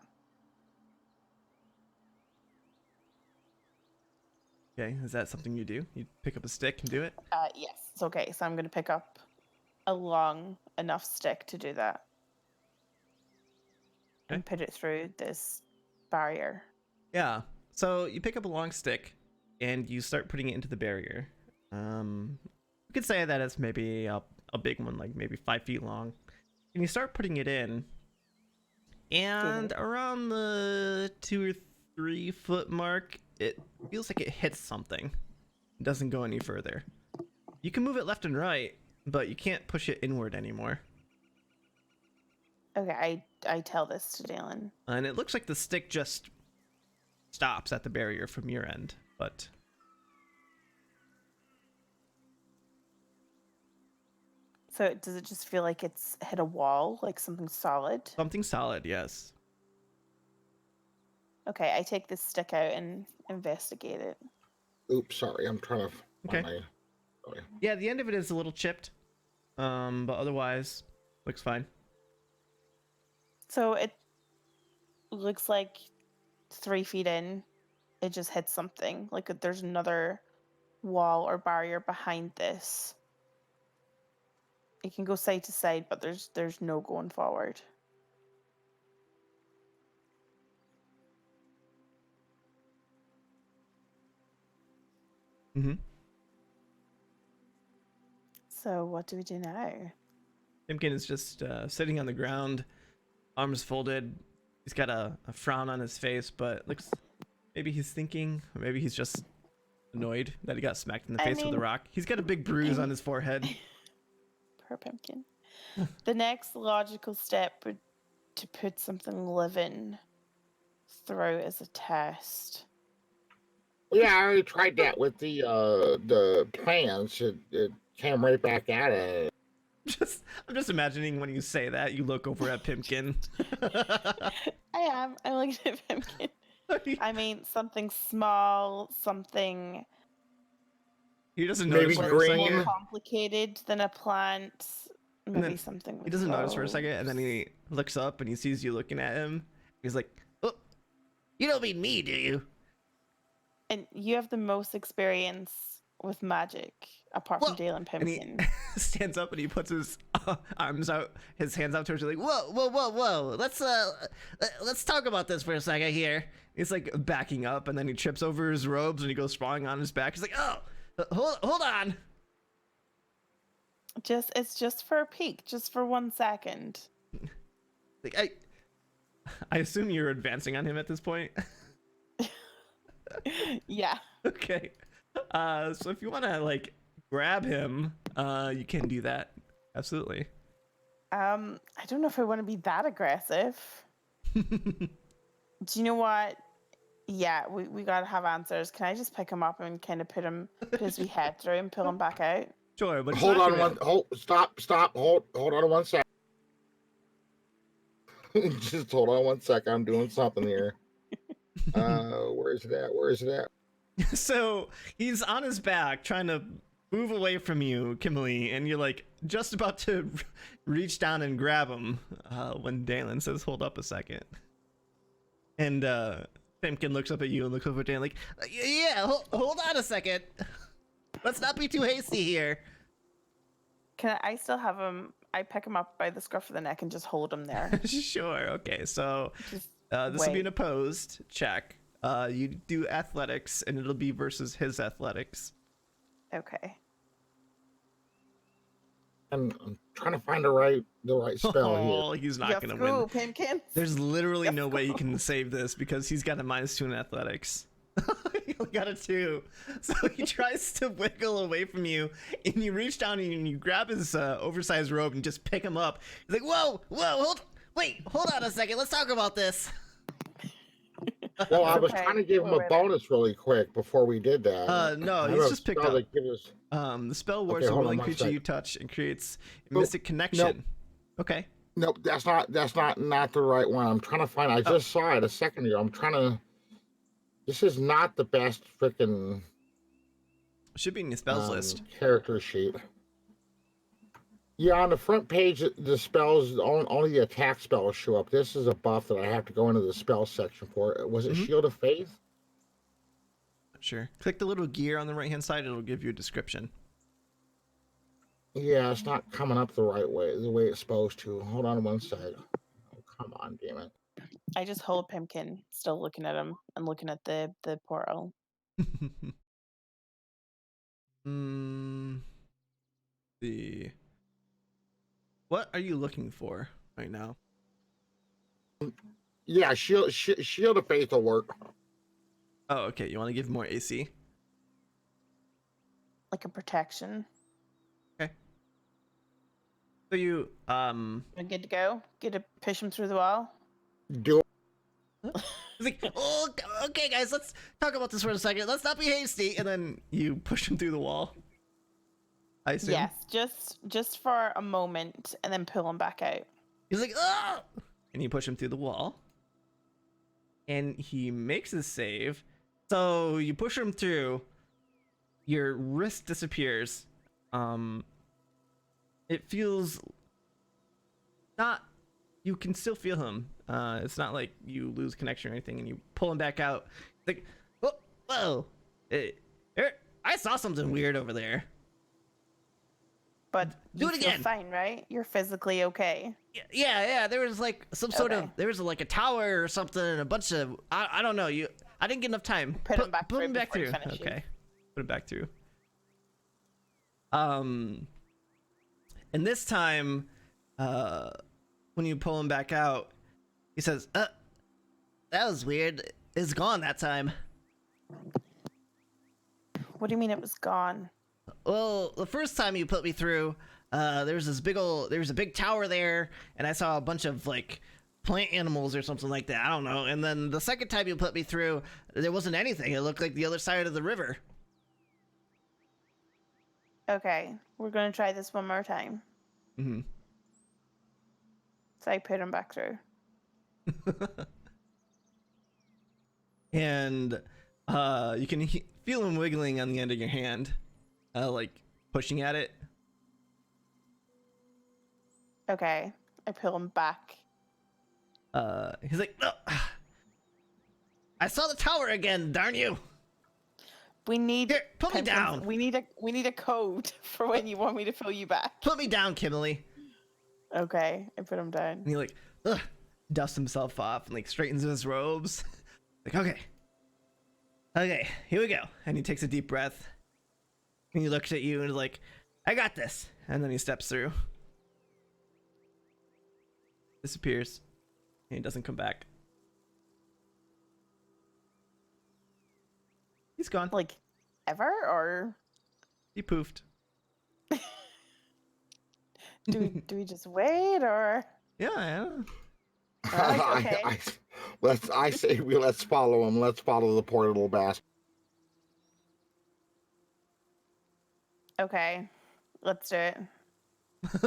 Okay, is that something you do? You pick up a stick and do it? Yes. Okay, so I'm going to pick up a long enough stick to do that and put it through this barrier. Yeah. So you pick up a long stick and you start putting it into the barrier. You could say that it's maybe a big one, like maybe 5 feet long. And you start putting it in, and around the 2 or 3 foot mark, it feels like it hits something. It doesn't go any further. You can move it left and right, but you can't push it inward anymore. Okay, I tell this to Dalen. And it looks like the stick just stops at the barrier from your end, but So does it just feel like it's hit a wall, like something solid? something solid, yes. Okay, I take this stick out and investigate it. Oops, sorry. I'm trying to. Okay. Yeah, the end of it is a little chipped, but otherwise looks fine. So it looks like 3 feet in, it just hits something. Like there's another wall or barrier behind this. It can go side to side, but there's no going forward. Mm-hmm. So what do we do now? Timken is just sitting on the ground, arms folded. He's got a frown on his face, but looks maybe he's thinking, or maybe he's just annoyed that he got smacked in the face with a rock. He's got a big bruise on his forehead. Poor Pumpkin. The next logical step would to put something living through as a test. Yeah, I already tried that with the plans. It came right back at it. I'm just imagining when you say that, you look over at Pimpkin. I am. I look at Pumpkin. I mean, something small, something He doesn't Maybe notice for a green. second. more complicated than a plant. Maybe then something. He with doesn't notice for a those. second, and then he looks up and he sees you looking at him. He's like, "Oh, you don't mean me, do you?" And you have the most experience with magic, apart from Whoa. Dale and And he Pumpkin. stands up and he puts his arms out, his hands out towards you, like, "Whoa, whoa, whoa, whoa! Let's talk about this for a second here." He's like backing up, and then he trips over his robes and he goes sprawling on his back. He's like, "Oh, hold on." It's just for a peek, just for 1 second. Like, I assume you're advancing on him at this point. Yeah. Okay. So if you want to like grab him, you can do that. Absolutely. I don't know if I want to be that aggressive. Do you know what? Yeah, we gotta have answers. Can I just pick him up and kind of put his wee head through and pull him back out? Sure, but Hold on stop. Hold on 1 second. Just hold on 1 second. I'm doing something here. Where is it at? Where is it at? So he's on his back trying to move away from you, Kimberly, and you're like just about to reach down and grab him when Dalen says, "Hold up a second." And Pimkin looks up at you and looks over at Dalen like, "Yeah, hold on a second. Let's not be too hasty here." Can I still have him? I pick him up by the scruff of the neck and just hold him there. Sure. Okay. So Just this will be wait. an opposed check. You do athletics, and it'll be versus his athletics. Okay. I'm trying to find the right spell here. Oh, he's not Let's gonna go, win. Pumpkin. There's literally no way he can save this because he's got a -2 in athletics. He only got a 2. So he tries to wiggle away from you, and you reach down and you grab his oversized robe and just pick him up. He's like, "Whoa, hold on a second. Let's talk about this." Well, I was Okay, trying to give him we're a ready. bonus really quick before we did that. No, I he's have a just picked spell up. that gives us- The spell wards Okay, a hold on willing one creature second. you touch and creates a Oh, mystic connection. Okay. Nope, that's not the right one. I'm trying to find. I Oh, just saw it a second ago. I'm trying to. This is not the best freaking should be in your spells list. character sheet. Yeah, on the front page, the spells only the attack spells show up. This is a buff that I have to go into the spell section for. Was it Mm-hmm. Shield of Faith? Sure. Click the little gear on the right hand side. It'll give you a description. Yeah, it's not coming up the right way, the way it's supposed to. Hold on one sec. Oh, come on, damn it. I just hold Pimkin, still looking at him and looking at the portal. The what are you looking for right now? Yeah, Shield of Faith will work. Oh, okay. You want to give more AC? Like a protection. Okay. So you Am I good to go? Good to push him through the wall? Do it's like, oh, okay, guys, let's talk about this for a second. Let's not be hasty. And then you push him through the wall. I assume. Yes, just for a moment and then pull him back out. He's like, oh! And you push him through the wall. And he makes his save. So you push him through. Your wrist disappears. It feels not. You can still feel him. It's not like you lose connection or anything, and you pull him back out. It's like, oh, whoa! I saw something weird over there. But Do you it feel again. fine, right? You're physically okay. Yeah. There was like some sort of. Okay. There was like a tower or something, and a bunch of. I don't know. I didn't get enough time. Put him back Put through him back before he through. finishes. Okay. Put him back through. And this time, when you pull him back out, he says, that was weird. It's gone that time. What do you mean it was gone? Well, the first time you put me through, there was a big tower there, and I saw a bunch of like plant animals or something like that. I don't know. And then the second time you put me through, there wasn't anything. It looked like the other side of the river. Okay, we're gonna try this one more time. Mm-hmm. So I put him back through. And you can feel him wiggling on the end of your hand, like pushing at it. Okay, I pull him back. He's like, no, I saw the tower again. Darn you! We need Here, put me Pimkins, down. We need a code for when you want me to pull you back. Put me down, Kimberly. Okay, I put him down. And he like, dusts himself off and like straightens his robes. Like, okay, here we go. And he takes a deep breath. And he looks at you and is like, I got this. And then he steps through. Disappears. And he doesn't come back. He's gone. Like, ever? Or He poofed. do we just wait, or? Yeah. Okay. I say let's follow him. Let's follow the poor little bastard. Okay, let's do it.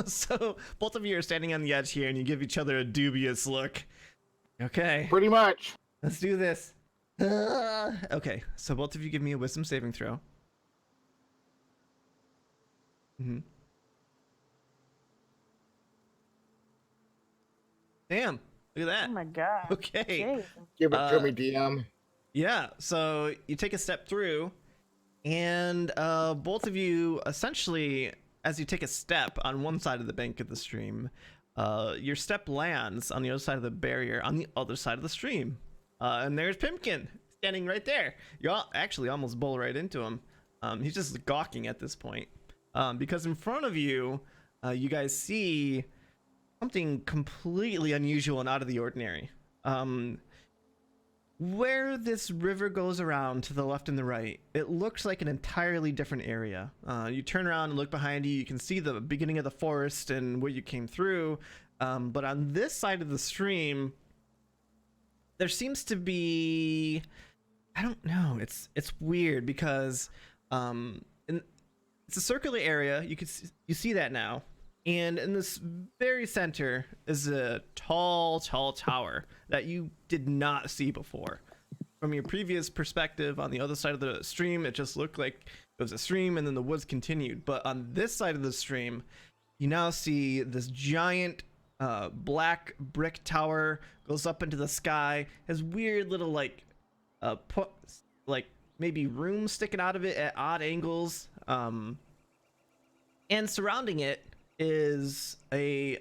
So both of you are standing on the edge here and you give each other a dubious look. Okay, Pretty much. let's do this. Okay, so both of you give me a wisdom saving throw. Damn, look at Oh that. my god. Okay. Jeez. Give it to me, DM. Yeah, so you take a step through, and both of you essentially, as you take a step on one side of the bank of the stream, your step lands on the other side of the barrier on the other side of the stream. And there's Pimkin standing right there. You all actually almost bowl right into him. He's just gawking at this point. Because in front of you, you guys see something completely unusual and out of the ordinary. Where this river goes around to the left and the right, it looks like an entirely different area. You turn around and look behind you, you can see the beginning of the forest and where you came through. But on this side of the stream, there seems to be, I don't know, it's weird because it's a circular area. You see that now. And in this very center is a tall, tall tower that you did not see before. From your previous perspective on the other side of the stream, it just looked like it was a stream and then the woods continued. But on this side of the stream, you now see this giant black brick tower goes up into the sky, has weird little like maybe rooms sticking out of it at odd angles. And surrounding it is a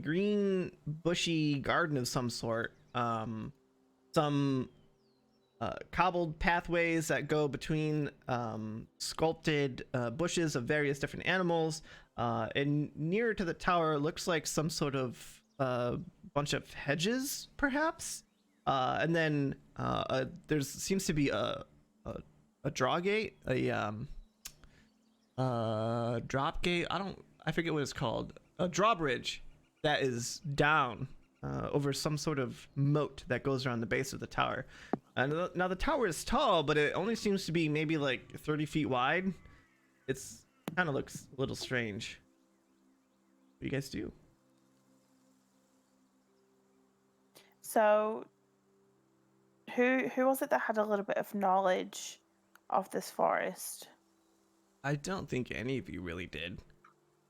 green bushy garden of some sort. Some cobbled pathways that go between sculpted bushes of various different animals. And nearer to the tower looks like some sort of bunch of hedges, perhaps. And then there seems to be a draw gate, a drop gate. I forget what it's called. A drawbridge that is down over some sort of moat that goes around the base of the tower. And now the tower is tall, but it only seems to be maybe like 30 feet wide. It's kind of looks a little strange. What do you guys do? So, who was it that had a little bit of knowledge of this forest? I don't think any of you really did.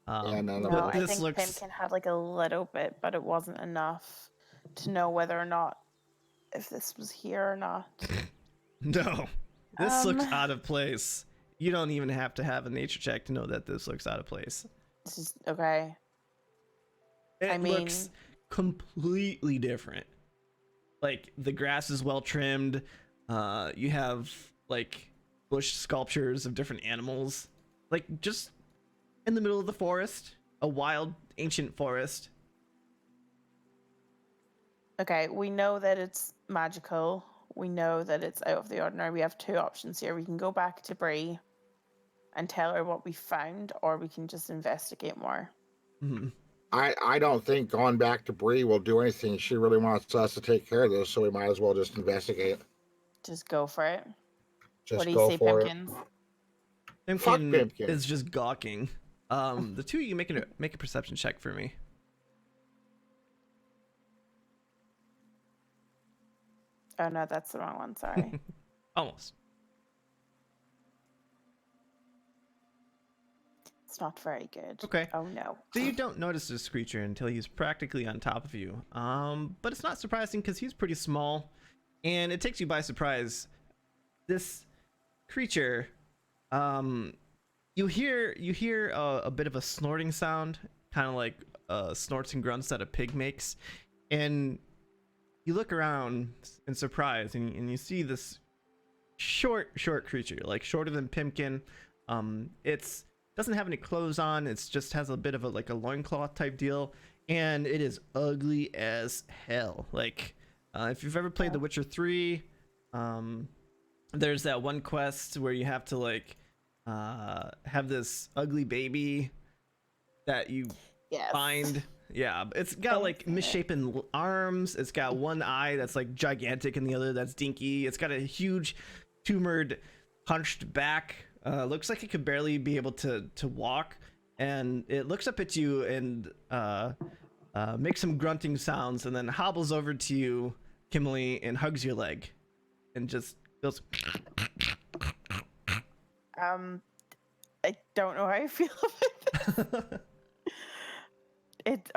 Yeah, none of No, us. I This think looks Pimkin had like a little bit, but it wasn't enough to know whether or not if this was here or not. no. This looks Um, out of place. You don't even have to have a nature check to know that this looks out of place. This is okay. It mean- looks completely different. Like the grass is well trimmed. You have like bush sculptures of different animals. Like just in the middle of the forest, a wild ancient forest. Okay, we know that it's magical. We know that it's out of the ordinary. We have two options here. We can go back to Bree and tell her what we found, or we can just investigate more. Mhm. I don't think going back to Bree will do anything. She really wants us to take care of this, so we might as well just investigate. Just go for it. Just What do you go say, for Pimpkins? Fuck Pimpkin Pimpkin. is just gawking. The two of you make a perception check for me. Oh no, that's the wrong one. Sorry. Almost. It's not very good. Okay. Oh no. So you don't notice this creature until he's practically on top of you. But it's not surprising because he's pretty small, and it takes you by surprise. This creature, you hear a bit of a snorting sound, kind of like snorts and grunts that a pig makes, and you look around in surprise, and you see this short creature, like shorter than Pimpkin. It's doesn't have any clothes on. It's just has a bit of a loincloth type deal, and it is ugly as hell. Like if you've ever played The Witcher 3, there's that one quest where you have to have this ugly baby that you Yes. find. Yeah, it's got like misshapen arms. It's got one eye that's like gigantic and the other that's dinky. It's got a huge tumored hunched back. Looks like it could barely be able to walk, and it looks up at you and makes some grunting sounds, and then hobbles over to you, Kimberly, and hugs your leg, and just goes. I don't know how I feel about it.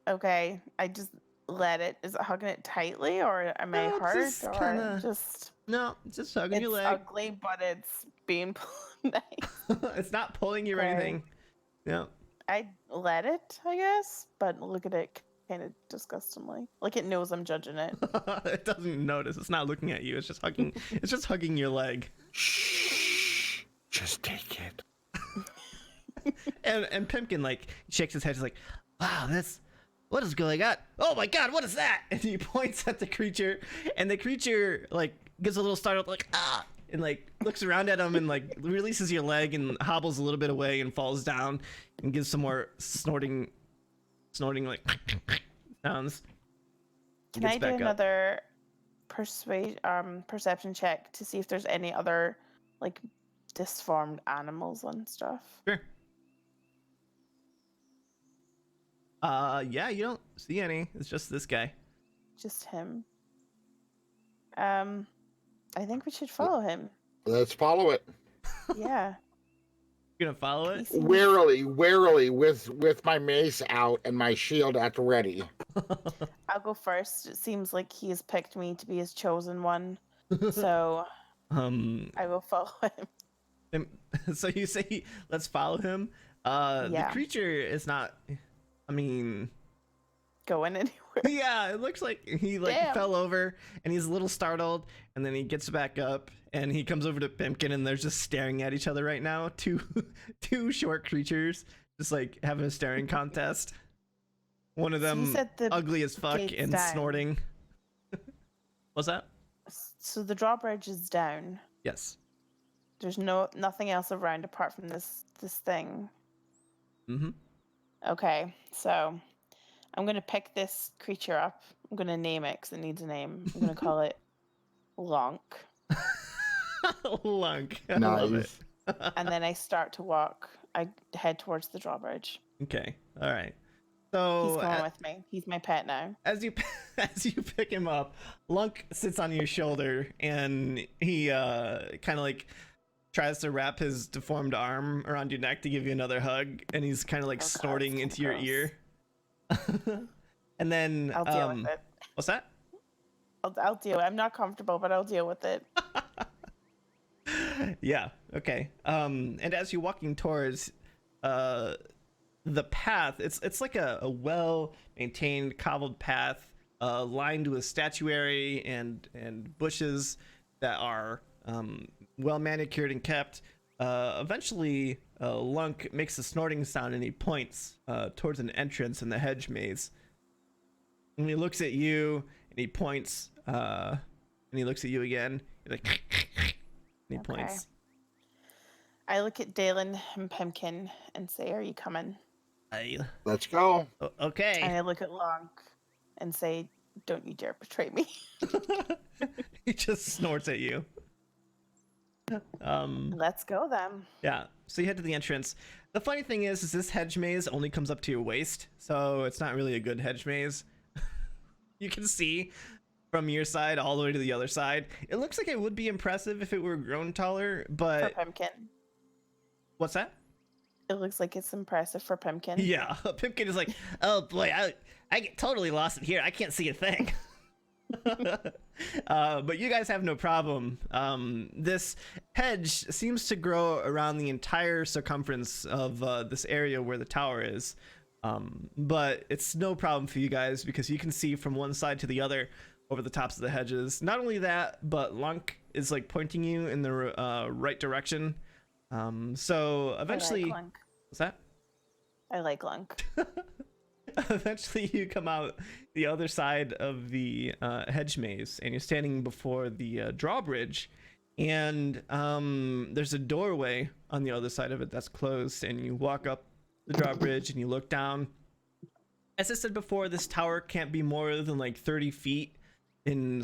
Okay. I just let it. Is it hugging it tightly, or am I No, hurt, just or kinda- just? No, just hugging It's your leg. ugly, but it's being nice. It's not pulling you or Okay. anything. Yeah. I let it, I guess, but look at it kind of disgustingly. Like it knows I'm judging it. It doesn't notice. It's not looking at you. It's just hugging. It's just hugging your leg. Shh. Just take it. And Pimpkin shakes his head. He's like, "Wow, what is going on? Oh my God, what is that?" And he points at the creature, and the creature gets a little startled, and looks around at him and releases your leg and hobbles a little bit away and falls down and gives some more snorting sounds. Can Gets I do back up. another perception check to see if there's any other disformed animals and stuff? Sure. Yeah, you don't see any. It's just this guy. Just him. I think we should follow him. Let's follow it. Yeah. You're gonna follow He it? seems Warily, with my mace out and my shield at the ready. I'll go first. It seems like he has picked me to be his chosen one. So I will follow him. So you say let's follow him. The Yeah. creature is not. I mean, Going anywhere. yeah, it looks like he Damn. fell over and he's a little startled, and then he gets back up and he comes over to Pimpkin, and they're just staring at each other right now. Two short creatures just like having a staring contest. One of So you them said the ugly as fuck gate's and down. snorting. What's that? So the drawbridge is down. Yes. There's nothing else around apart from this thing. Mm-hmm. Okay, so I'm gonna pick this creature up. I'm gonna name it because it needs a name. I'm gonna call it Lunk. Lunk. I love it. And then I start to walk. I head towards the drawbridge. Okay. All right. He's So going with me. He's my pet now. as you as you pick him up, Lunk sits on your shoulder and he kind of like tries to wrap his deformed arm around your neck to give you another hug, and he's kind of like Oh, God, snorting it's into your gross. ear. And then I'll deal with it. what's that? I'll deal. I'm not comfortable, but I'll deal with it. Yeah, okay. And as you're walking towards the path, it's like a well maintained cobbled path lined with statuary and bushes that are well manicured and kept. Eventually Lunk makes a snorting sound and he points towards an entrance in the hedge maze, and he looks at you and he points and he looks at you again. He's like and he Okay. points. I look at Dalen and Pemkin and say, "Are you coming?" Let's go. And Okay. I look at Lunk and say, "Don't you dare betray me." He just snorts at you. Let's go then. Yeah. So you head to the entrance. The funny thing is this hedge maze only comes up to your waist, so it's not really a good hedge maze. You can see from your side all the way to the other side. It looks like it would be impressive if it were grown taller, For but Pemkin. what's that? It looks like it's impressive for Pemkin. Yeah, Pipkin is like, oh boy, I get totally lost in here. I can't see a thing. But you guys have no problem. This hedge seems to grow around the entire circumference of this area where the tower is. But it's no problem for you guys because you can see from one side to the other over the tops of the hedges. Not only that, but Lunk is like pointing you in the right direction. So eventually, I like Lunk. what's that? I like Lunk. Eventually you come out the other side of the hedge maze and you're standing before the drawbridge, and there's a doorway on the other side of it that's closed, and you walk up the drawbridge and you look down. As I said before, this tower can't be more than like 30 feet in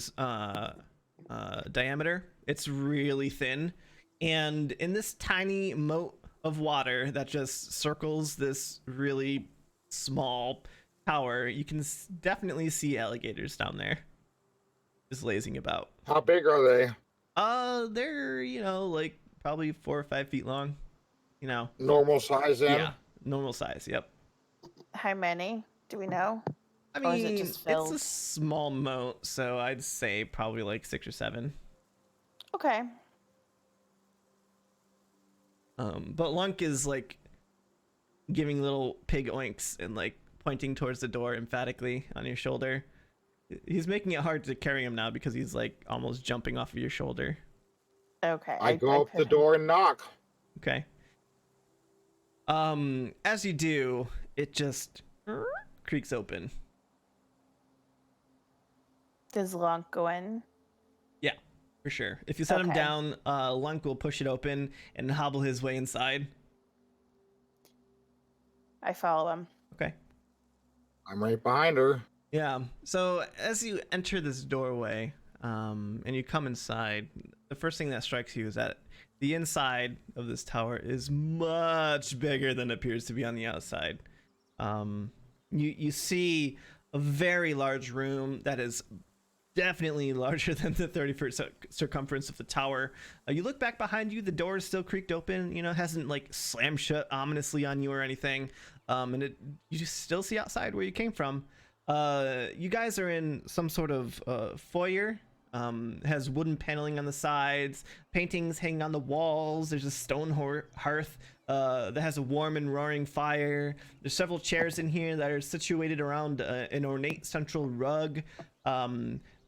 diameter. It's really thin, and in this tiny moat of water that just circles this really small tower, you can definitely see alligators down there just lazing about. How big are they? They're like probably 4 or 5 feet long. Normal size then? Yeah, normal size. Yep. How many? Do we know? I Or is it mean, just it's filled? a small moat, so I'd say probably like 6 or 7. Okay. But Lunk is like giving little pig oinks and like pointing towards the door emphatically on your shoulder. He's making it hard to carry him now because he's like almost jumping off of your shoulder. Okay. I go up put the him- door and knock. Okay. As you do, it just creaks open. Does Lunk go in? Yeah, for sure. If you set him Okay. down, Lunk will push it open and hobble his way inside. I follow him. Okay. I'm right behind her. Yeah. So as you enter this doorway, and you come inside, the first thing that strikes you is that the inside of this tower is much bigger than it appears to be on the outside. You see a very large room that is definitely larger than the 30-foot circumference of the tower. You look back behind you, the door is still creaked open, you know, hasn't like slammed shut ominously on you or anything. And you still see outside where you came from. You guys are in some sort of foyer. Has wooden paneling on the sides, paintings hanging on the walls. There's a stone hearth that has a warm and roaring fire. There's several chairs in here that are situated around an ornate central rug.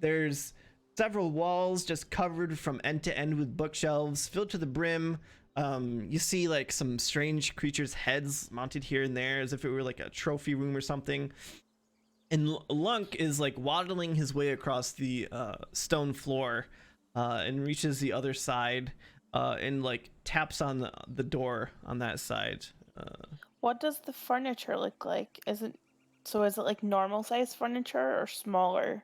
There's several walls just covered from end to end with bookshelves filled to the brim. You see like some strange creatures' heads mounted here and there as if it were like a trophy room or something. And Lunk is like waddling his way across the stone floor and reaches the other side and like taps on the door on that side. What does the furniture look like? Is it like normal size furniture or smaller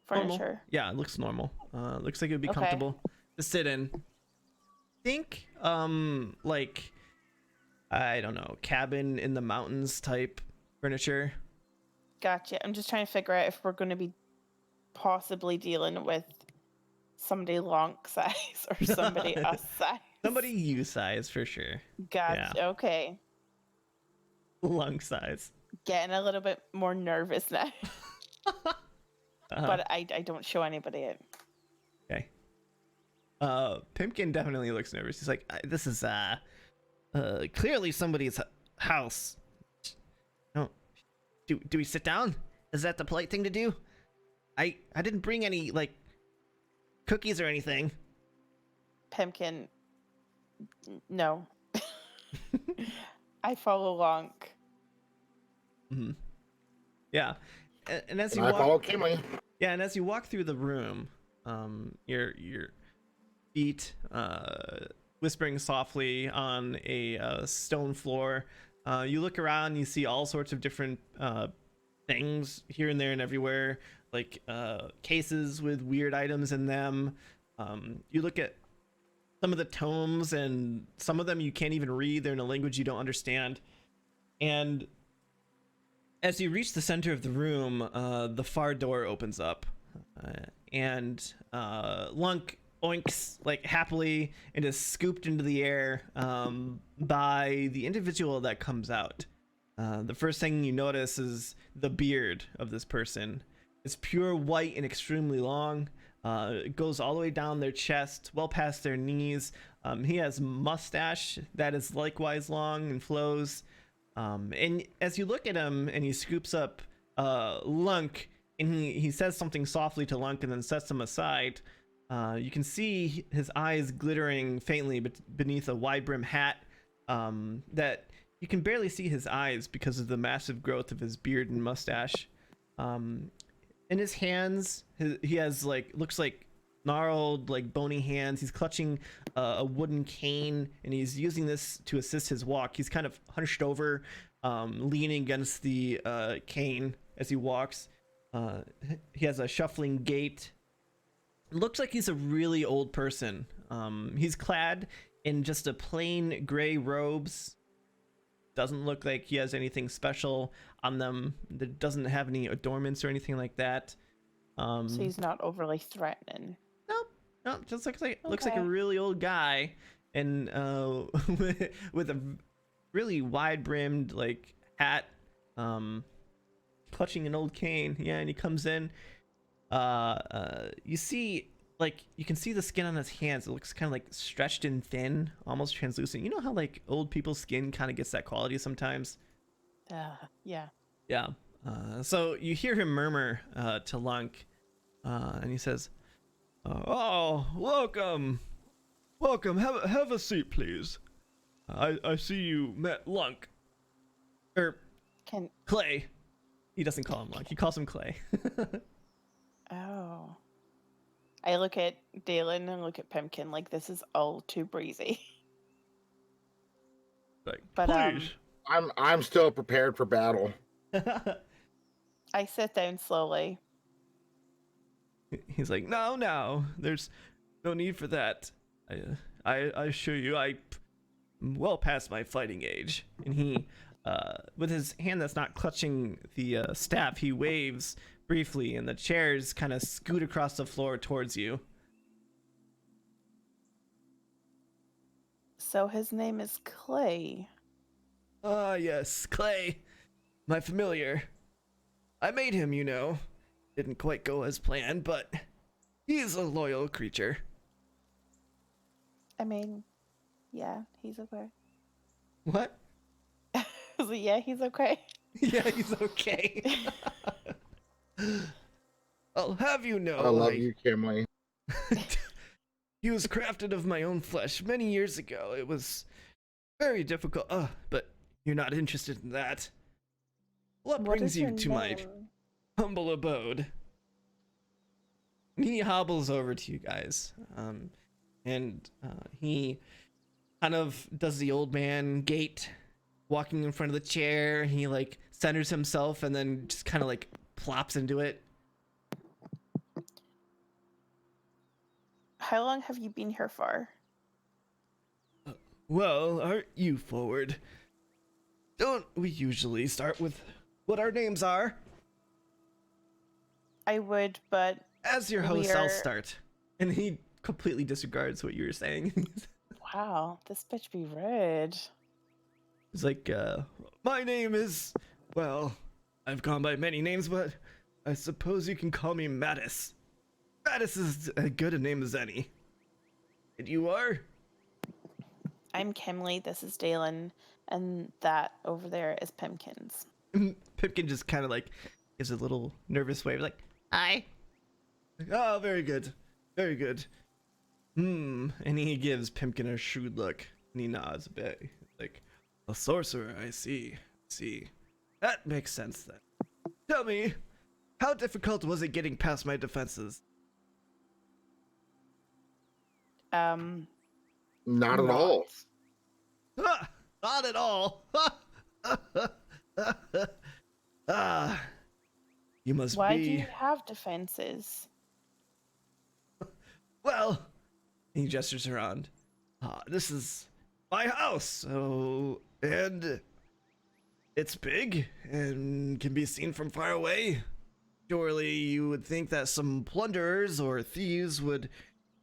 Normal. furniture? Yeah, it looks normal. Looks like it would be Okay. comfortable to sit in. Think like, I don't know, cabin in the mountains type furniture. Gotcha. I'm just trying to figure out if we're going to be possibly dealing with somebody Lunk size or somebody us size. Somebody you size for sure. Gotcha. Yeah. Okay. Lung size. Getting a little bit more nervous now. But I don't show anybody it. Okay. Pimpkin definitely looks nervous. He's like, this is clearly somebody's house. No. Do we sit down? Is that the polite thing to do? I didn't bring any like cookies or anything. Pimpkin, no. I follow Lunk. Mm-hmm. Yeah. And as you I walk, follow Kimmy. yeah, and as you walk through the room, your feet whispering softly on a stone floor. You look around, you see all sorts of different things here and there and everywhere, like cases with weird items in them. You look at some of the tomes, and some of them you can't even read. They're in a language you don't understand. And as you reach the center of the room, the far door opens up, and Lunk oinks like happily and is scooped into the air by the individual that comes out. The first thing you notice is the beard of this person. It's pure white and extremely long. It goes all the way down their chest, well past their knees. He has mustache that is likewise long and flows. And as you look at him and he scoops up Lunk, and he says something softly to Lunk and then sets him aside, you can see his eyes glittering faintly beneath a wide brim hat that you can barely see his eyes because of the massive growth of his beard and mustache. In his hands, he has like, looks like gnarled, like bony hands. He's clutching a wooden cane, and he's using this to assist his walk. He's kind of hunched over, leaning against the cane as he walks. He has a shuffling gait. It looks like he's a really old person. He's clad in just a plain gray robes. Doesn't look like he has anything special on them. That doesn't have any adornments or anything like that. So he's not overly threatening. Nope. Just looks like a really old guy, and with a really wide brimmed like hat, clutching an old cane. Yeah, and he comes in. You see, like, you can see the skin on his hands. It looks kind of like stretched and thin, almost translucent. You know how like old people's skin kind of gets that quality sometimes? Yeah. Yeah. So you hear him murmur to Lunk, and he says, "Oh, welcome. Have a seat, please. I see you met Lunk. Clay. He doesn't call him Lunk. He calls him Clay." Oh. I look at Dalen and look at Pimpkin like this is all too breezy. Like, But please. I'm still prepared for battle. I sit down slowly. He's like, no, there's no need for that. I assure you, I'm well past my fighting age. And he with his hand that's not clutching the staff, he waves briefly, and the chairs kind of scoot across the floor towards you. So his name is Clay. Ah, yes, Clay, my familiar. I made him, you know. Didn't quite go as planned, but he's a loyal creature. I mean, yeah, he's okay. What? So yeah, he's okay. Yeah, he's okay. I'll have you know, I love you, Kimley. he was crafted of my own flesh many years ago. It was very difficult. But you're not interested in that. What What brings is you your to my name? humble abode? He hobbles over to you guys, and he kind of does the old man gait, walking in front of the chair. He like centers himself and then just kind of like plops into it. How long have you been here for? Well, aren't you forward? Don't we usually start with what our names are? I would, but As your We host, I'll are- start. And he completely disregards what you were saying. wow, this bitch be rude. He's like, my name is, well, I've gone by many names, but I suppose you can call me Mattis. Mattis is as good a name as any. And you are? I'm Kimley, this is Dalen, and that over there is Pimkins. Pipkin just kind of like gives a little nervous wave, like, hi. Oh, very good. Very good. And he gives Pimpkin a shrewd look, and he nods a bit. He's like, a sorcerer, I see. See. That makes sense then. Tell me, how difficult was it getting past my defenses? Not at all. Ah, not at all. Ah, you must Why be. do you have defenses? Well, he gestures around. This is my house, so and it's big and can be seen from far away. Surely you would think that some plunderers or thieves would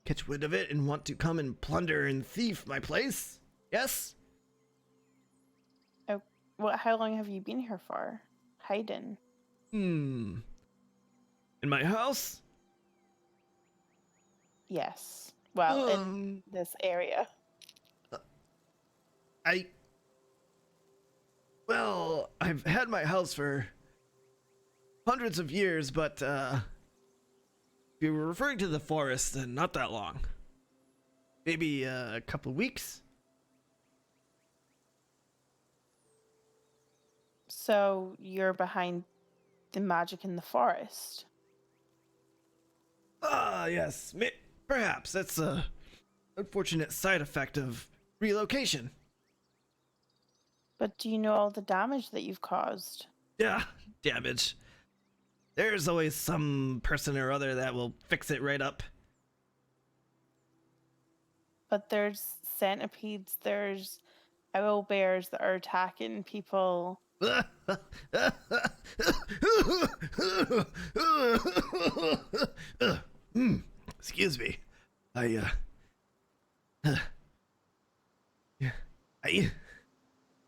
catch wind of it and want to come and plunder and thief my place. Yes? Oh, well, how long have you been here for? Hiding. In my house? Yes. Well, in this area. Well, I've had my house for hundreds of years, but if you were referring to the forest, then not that long. Maybe a couple weeks. So you're behind the magic in the forest. Yes, perhaps that's a unfortunate side effect of relocation. But do you know all the damage that you've caused? Yeah, damage. There's always some person or other that will fix it right up. But there's centipedes, there's owl bears that are attacking people. Excuse me. I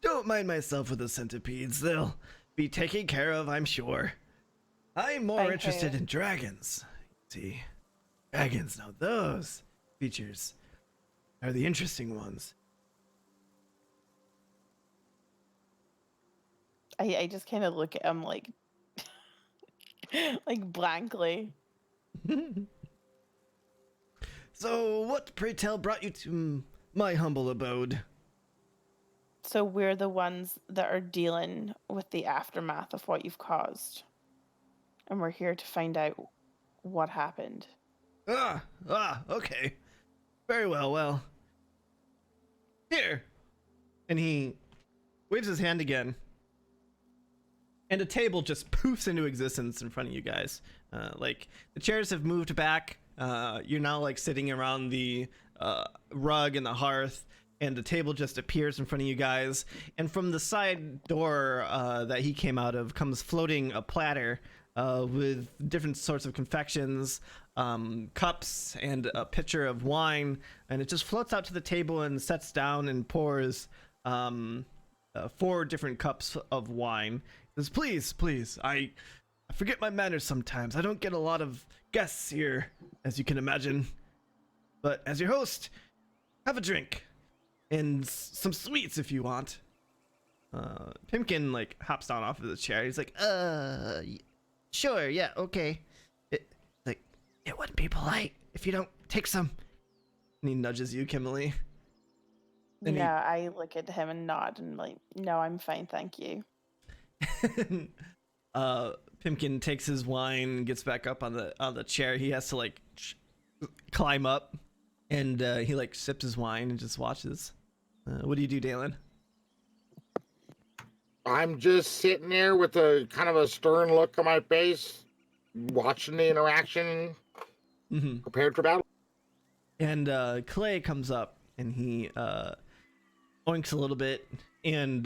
don't mind myself with the centipedes. They'll be taken care of, I'm sure. I'm more interested in dragons. See, dragons, now those features are the interesting ones. I just kind of look at him like, like blankly. So, what, pray tell, brought you to my humble abode? So we're the ones that are dealing with the aftermath of what you've caused. And we're here to find out what happened. Okay. Very well. Here. And he waves his hand again. And a table just poofs into existence in front of you guys. Like, the chairs have moved back. You're now, like, sitting around the rug and the hearth. and the table just appears in front of you guys. And from the side door that he came out of comes floating a platter with different sorts of confections, cups, and a pitcher of wine. And it just floats out to the table and sets down and pours 4 different cups of wine. He says, please, I forget my manners sometimes. I don't get a lot of guests here, as you can imagine. But as your host, have a drink and some sweets if you want. Pimkin like hops down off of the chair. He's like, sure, yeah, okay. It wouldn't be polite if you don't take some. And he nudges you, Kimberly. And Yeah, I look at him and nod and like, no, I'm fine, thank you. Pimkin takes his wine, gets back up on the chair. He has to like climb up, and he like sips his wine and just watches. What do you do, Dalen? I'm just sitting there with a kind of a stern look on my face, watching the interaction, prepared for battle. And Clay comes up and he oinks a little bit, and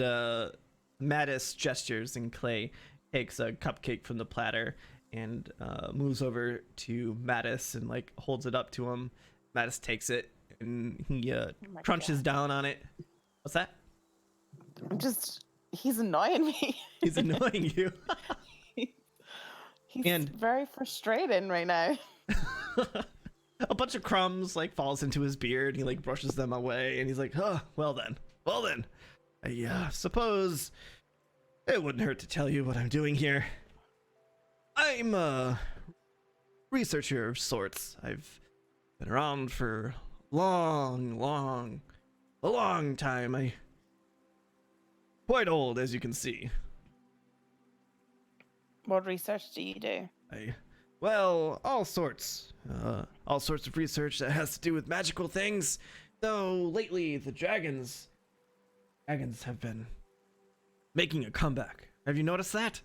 Mattis gestures, and Clay takes a cupcake from the platter and moves over to Mattis and like holds it up to him. Mattis takes it and he crunches down on it. What's that? He's annoying me. He's annoying you. He's very frustrating right now. A bunch of crumbs like falls into his beard. He like brushes them away, and he's like, "Oh, well then, I suppose it wouldn't hurt to tell you what I'm doing here. I'm a researcher of sorts. I've been around for a long time. I quite old, as you can see. What research do you do? Well, all sorts of research that has to do with magical things. Though lately the dragons have been making a comeback. Have you noticed that?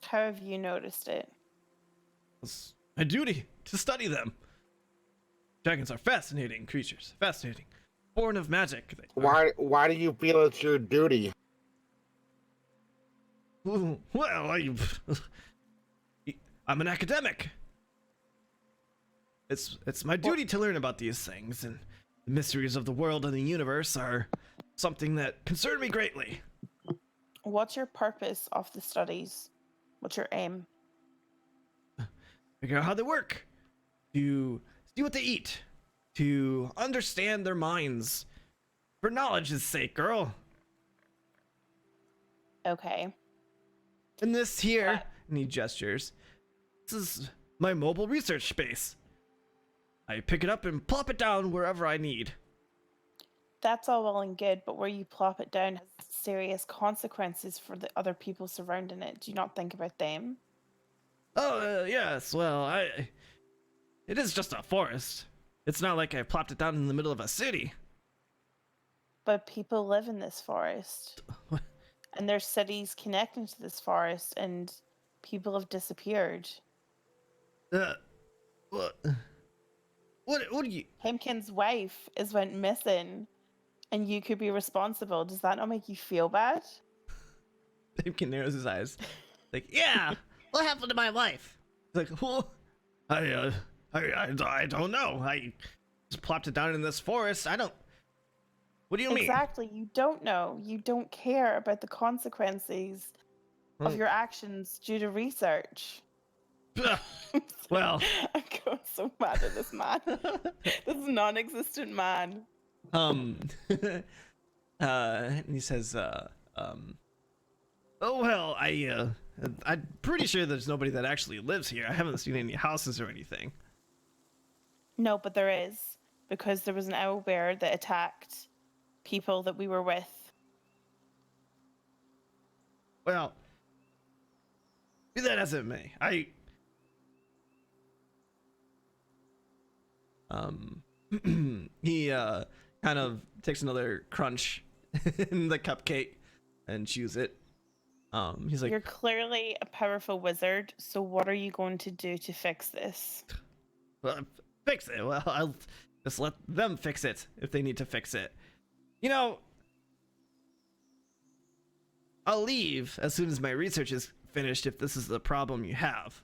How have you noticed it? It's my duty to study them. Dragons are fascinating creatures. Fascinating. Born of magic. Why do you feel it's your duty? Well, I'm an academic. It's my duty to learn about these things, and the mysteries of the world and the universe are something that concern me greatly. What's your purpose of the studies? What's your aim? Figure out how they work, to see what they eat, to understand their minds, for knowledge's sake, girl. Okay. And this here, and he gestures, this is my mobile research space. I pick it up and plop it down wherever I need. That's all well and good, but where you plop it down has serious consequences for the other people surrounding it. Do you not think about them? Oh, yes, well, it is just a forest. It's not like I plopped it down in the middle of a city. But people live in this forest. And there's cities connecting to this forest, and people have disappeared. What do you... Himkin's wife is went missing, and you could be responsible. Does that not make you feel bad? Himkin narrows his eyes. Like, yeah, what happened to my wife? Like, well, I don't know. I just plopped it down in this forest. What do you mean? Exactly. You don't know. You don't care about the consequences of your actions due to research. Well, I'm going so mad at this man. This non-existent man. And he says, oh well, I'm pretty sure there's nobody that actually lives here. I haven't seen any houses or anything. No, but there is, because there was an owlbear that attacked people that we were with. Well, be that as it may, he kind of takes another crunch in the cupcake and chews it. He's like, you're clearly a powerful wizard, so what are you going to do to fix this? Fix it. Well, I'll just let them fix it if they need to fix it. You know, I'll leave as soon as my research is finished if this is the problem you have.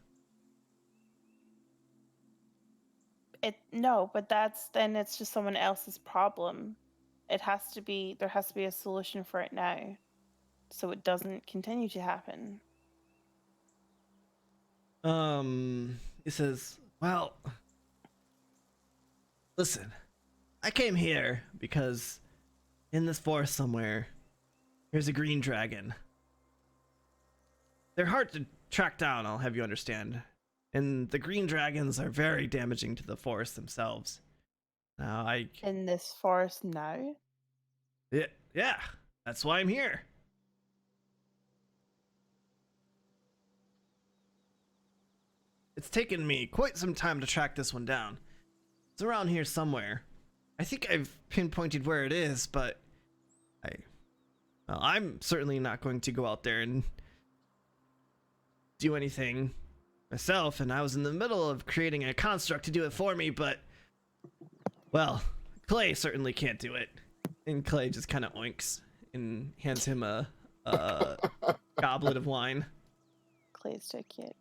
No, but then it's just someone else's problem. There has to be a solution for it now, so it doesn't continue to happen. He says, well, listen, I came here because in this forest somewhere, there's a green dragon. They're hard to track down, I'll have you understand. And the green dragons are very damaging to the forest themselves. Now, In this forest now? yeah, that's why I'm here. It's taken me quite some time to track this one down. It's around here somewhere. I think I've pinpointed where it is, but I'm certainly not going to go out there and do anything myself, and I was in the middle of creating a construct to do it for me, but, well, Clay certainly can't do it. And Clay just kind of oinks and hands him a goblet of wine. Clay's so cute.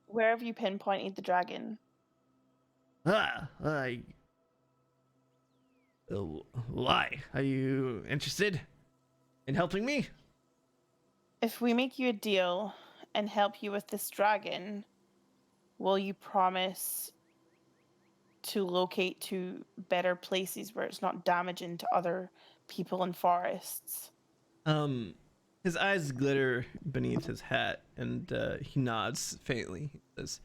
Where have you pinpointed the dragon? Why? Are you interested in helping me? If we make you a deal and help you with this dragon, will you promise to locate to better places where it's not damaging to other people and forests? His eyes glitter beneath his hat, and he nods faintly. He says,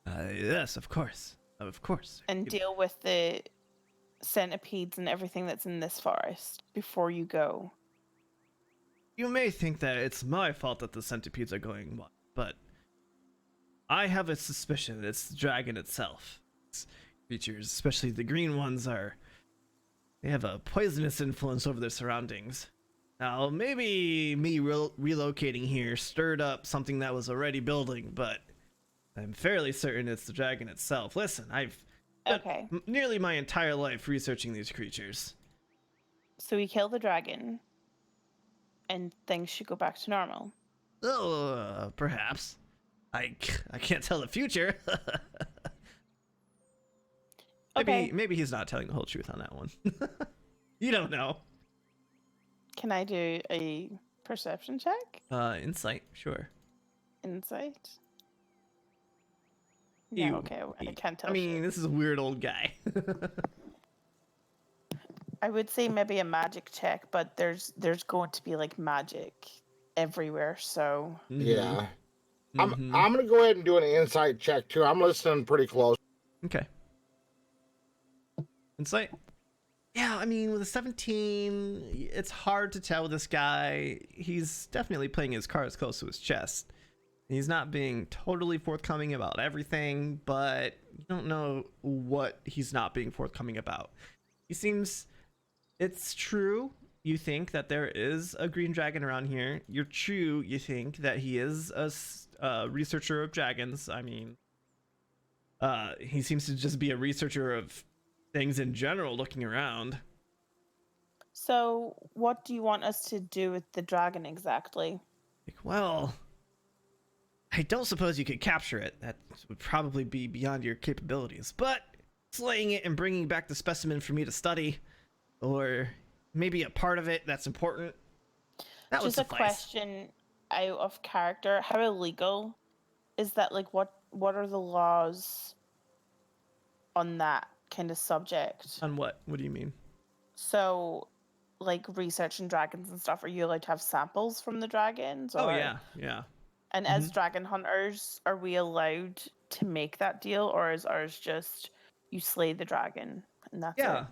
yes, of course. Of course. And deal with the centipedes and everything that's in this forest before you go. You may think that it's my fault that the centipedes are going wild, but I have a suspicion it's the dragon itself. Its creatures, especially the green ones, they have a poisonous influence over their surroundings. Now, maybe me relocating here stirred up something that was already building, but I'm fairly certain it's the dragon itself. Listen, I've spent nearly my entire life researching these creatures. So we kill the dragon, and things should go back to normal. Oh, perhaps. I can't tell the future. Maybe he's not telling the whole truth on that one. You don't know. Can I do a perception check? Insight, sure. Insight? No, okay, I can't tell. I mean, this is a weird old guy. I would say maybe a magic check, but there's going to be like magic everywhere, so yeah. I'm gonna go ahead and do an insight check too. I'm listening pretty close. Okay. Insight. Yeah, I mean, with a 17, it's hard to tell with this guy. He's definitely playing his cards close to his chest. He's not being totally forthcoming about everything, but you don't know what he's not being forthcoming about. He seems... It's true, you think that there is a green dragon around here. You're true, you think that he is a researcher of dragons. I mean, he seems to just be a researcher of things in general, looking around. So, what do you want us to do with the dragon exactly? Well, I don't suppose you could capture it. That would probably be beyond your capabilities. But slaying it and bringing back the specimen for me to study, or maybe a part of it that's important, that would suffice. Just a question out of character. How illegal is that? Like, what are the laws on that kind of subject? On what? What do you mean? So, like, researching dragons and stuff, are you allowed to have samples from the dragons? Oh, yeah. And as dragon hunters, are we allowed to make that deal, or is ours just you slay the dragon and that's it?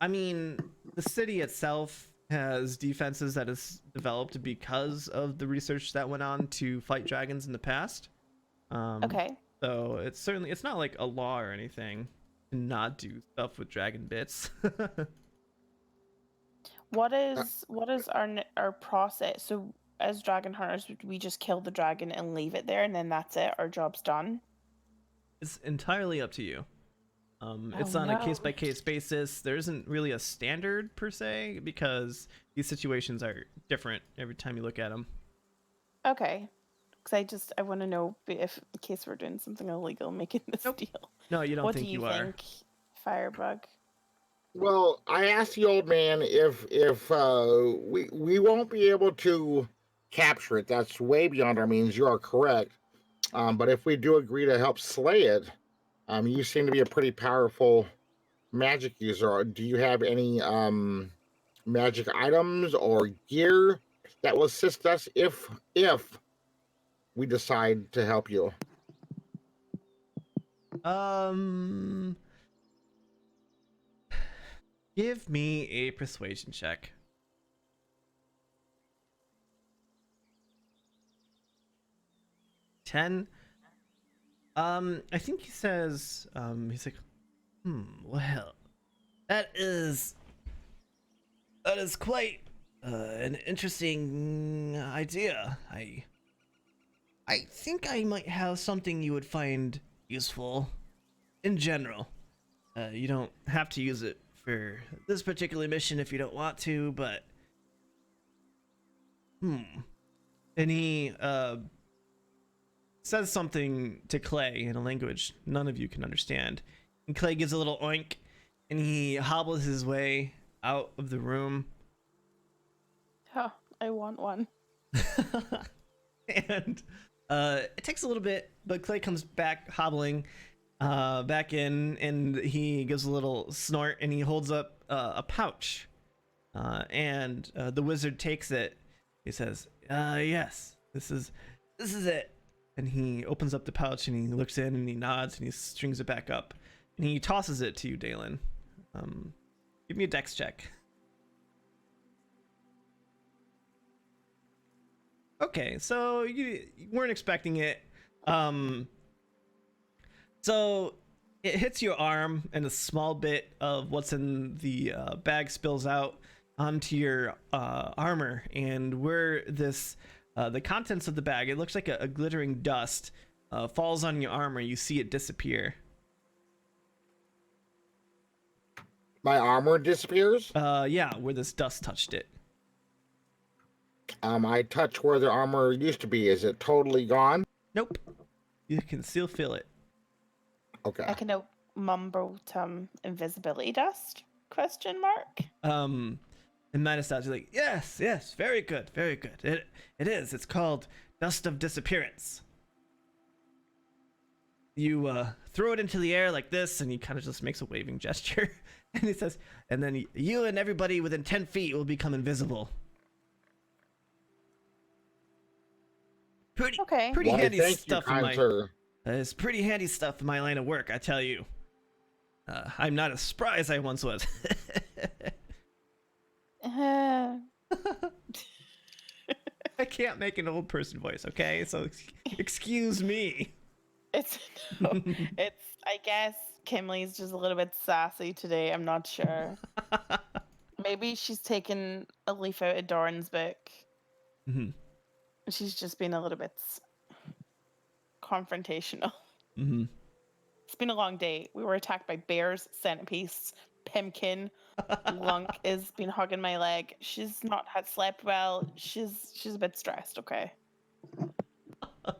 I mean, the city itself has defenses that is developed because of the research that went on to fight dragons in the past. Okay. So it's not like a law or anything to not do stuff with dragon bits. What is our process? So as dragon hunters, we just kill the dragon and leave it there, and then that's it. Our job's done. It's entirely up to you. Oh It's on a no. case by case basis. There isn't really a standard per se because these situations are different every time you look at them. Okay. Because I want to know if, in case we're doing something illegal, making this Nope. deal. No, you don't What do think you you are. think, Firebug? Well, I asked the old man if we won't be able to capture it. That's way beyond our means. You are correct. But if we do agree to help slay it, you seem to be a pretty powerful magic user. Do you have any magic items or gear that will assist us if we decide to help you? Um, Give me a persuasion check. 10. I think he says, he's like, well, that is quite an interesting idea. I think I might have something you would find useful in general. You don't have to use it for this particular mission if you don't want to, but and he says something to Clay in a language none of you can understand. And Clay gives a little oink and he hobbles his way out of the room. Oh, I want one. And it takes a little bit, but Clay comes back hobbling back in, and he gives a little snort and he holds up a pouch. And the wizard takes it. He says, yes, this is it. And he opens up the pouch and he looks in and he nods and he strings it back up. And he tosses it to you, Dalen. Give me a dex check. Okay, so you weren't expecting it. So it hits your arm and a small bit of what's in the bag spills out onto your armor, and where this the contents of the bag, it looks like a glittering dust, falls on your armor. You see it disappear. My armor disappears. Yeah, where this dust touched it. I touch where the armor used to be. Is it totally gone? Nope, you can still feel it. Okay. I can mumble invisibility dust? Question mark. And Manistad's like, yes, very good. It is. It's called Dust of Disappearance. You throw it into the air like this, and he kind of just makes a waving gesture, and he says, and then you and everybody within 10 feet will become invisible. Pretty Why, handy thank stuff you, in kind my. sir. It's pretty handy stuff in my line of work, I tell you. I'm not as spry as I once was. Uh, I can't make an old person voice, okay? So excuse me. it's no, it's. I guess Kimley's just a little bit sassy today. I'm not sure. Maybe she's taken a leaf out of Doran's book. Mm-hmm. She's just been a little bit confrontational. Mm-hmm. It's been a long day. We were attacked by bears, centipedes, Pimkin. Lunk has been hugging my leg. She's not had slept well. She's a bit stressed. Okay.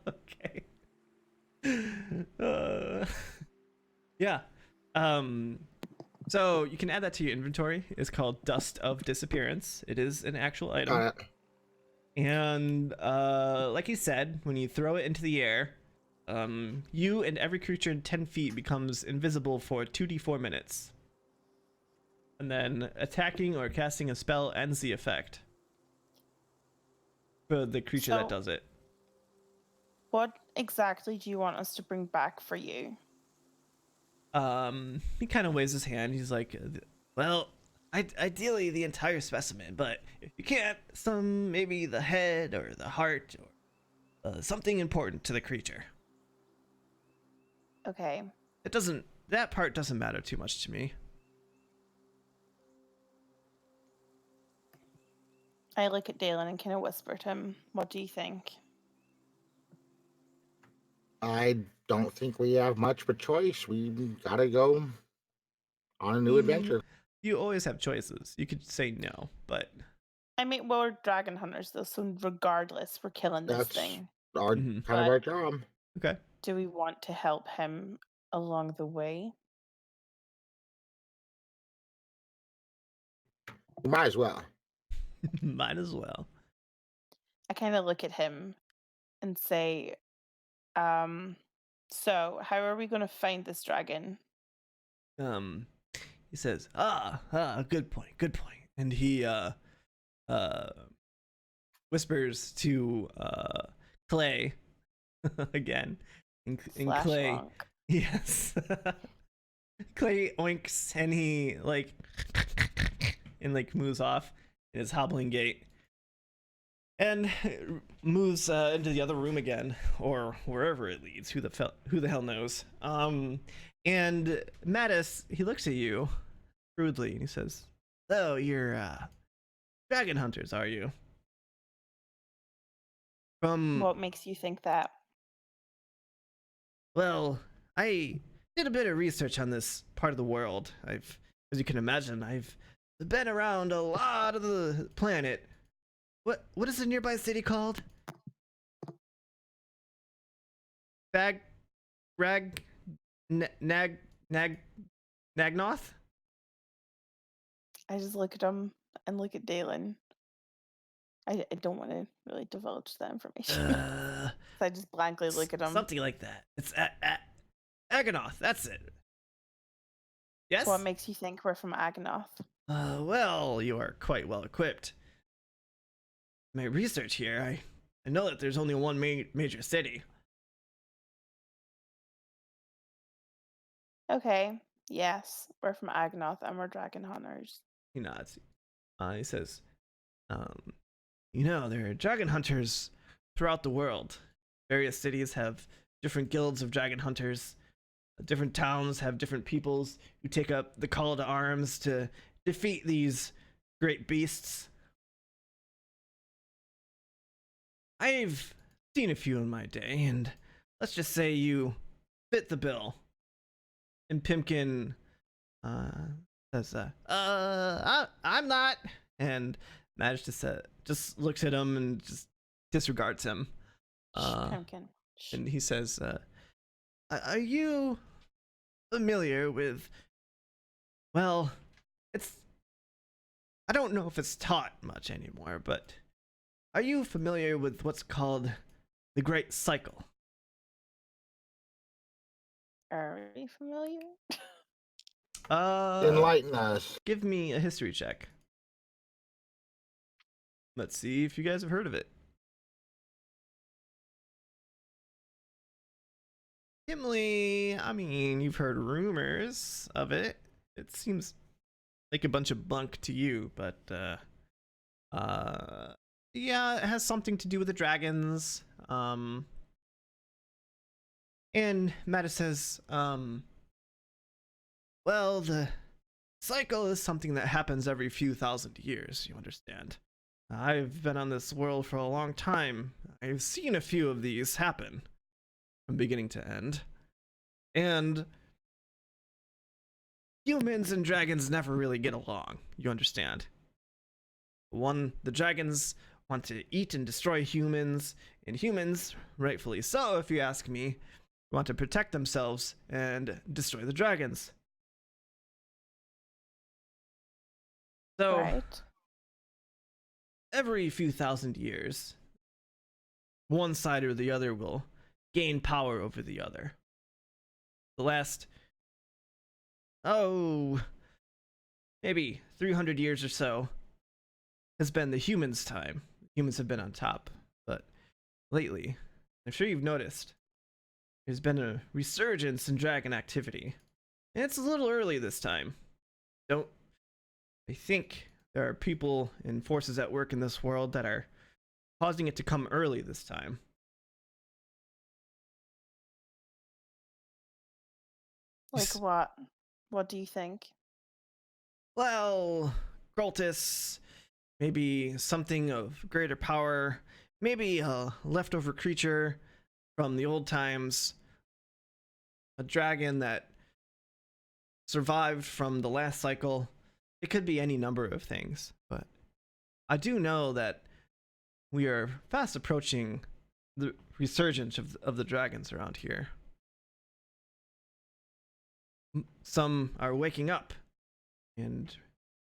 Okay. Yeah. So you can add that to your inventory. It's called Dust of Disappearance. It is an actual item. And like you said, when you throw it into the air, you and every creature in 10 feet becomes invisible for 2d4 minutes. And then attacking or casting a spell ends the effect for the creature that does it. What exactly do you want us to bring back for you? He kind of waves his hand. He's like, well, ideally the entire specimen, but if you can't, maybe the head or the heart or something important to the creature. Okay. That part doesn't matter too much to me. I look at Dalen and kind of whisper to him, what do you think? I don't think we have much of a choice. We gotta go on a new Mhm. adventure. You always have choices. You could say no, but I mean, well, we're dragon hunters though, so regardless, we're killing this That's thing. our mhm. kind of But our job. Okay. do we want to help him along the way? You might as well. Might as well. I kind of look at him and say, um, so how are we going to find this dragon? Um, he says, good point, good point. And he uh whispers to Clay again. And Slash Clay, Lunk. yes. Clay oinks and he like and like moves off in his hobbling gait and moves into the other room again, or wherever it leads. Who the hell knows? And Mattis, he looks at you shrewdly and he says, "Oh, you're dragon hunters, are you?" From What makes you think that? Well, I did a bit of research on this part of the world. As you can imagine, I've been around a lot of the planet. What is the nearby city called? Bag, Rag, Nag, Nagnoth? I just look at him and look at Dalen. I don't want to really divulge that information. Uh, So I just blankly look at him. something like that. It's Aganoth. That's it. Yes. So what makes you think we're from Aganoth? Well, you are quite well equipped. My research here, I know that there's only one major city. Okay, yes, we're from Aganoth and we're dragon hunters. He nods. He says, you know, there are dragon hunters throughout the world. Various cities have different guilds of dragon hunters. Different towns have different peoples who take up the call to arms to defeat these great beasts. I've seen a few in my day, and let's just say you fit the bill. And Pimkin says, I'm not. And Madge just looks at him and just disregards him. Pumpkin. And he says, are you familiar with, well, I don't know if it's taught much anymore, but are you familiar with what's called the Great Cycle? Are we familiar? Enlighten us. Give me a history check. Let's see if you guys have heard of it. Gimli, I mean, you've heard rumors of it. It seems like a bunch of bunk to you, but yeah, it has something to do with the dragons. And Mata says, well, the cycle is something that happens every few thousand years, you understand. I've been on this world for a long time. I've seen a few of these happen from beginning to end. And humans and dragons never really get along, you understand. The dragons want to eat and destroy humans, and humans, rightfully so if you ask me, want to protect themselves and destroy the dragons. So, Right. every few thousand years, one side or the other will gain power over the other. The last, maybe 300 years or so has been the humans' time. Humans have been on top, but lately, I'm sure you've noticed, there's been a resurgence in dragon activity. And it's a little early this time. I think there are people and forces at work in this world that are causing it to come early this time. Like what? What do you think? Well, Groltis, maybe something of greater power, maybe a leftover creature from the old times, a dragon that survived from the last cycle. It could be any number of things, but I do know that we are fast approaching the resurgence of the dragons around here. Some are waking up and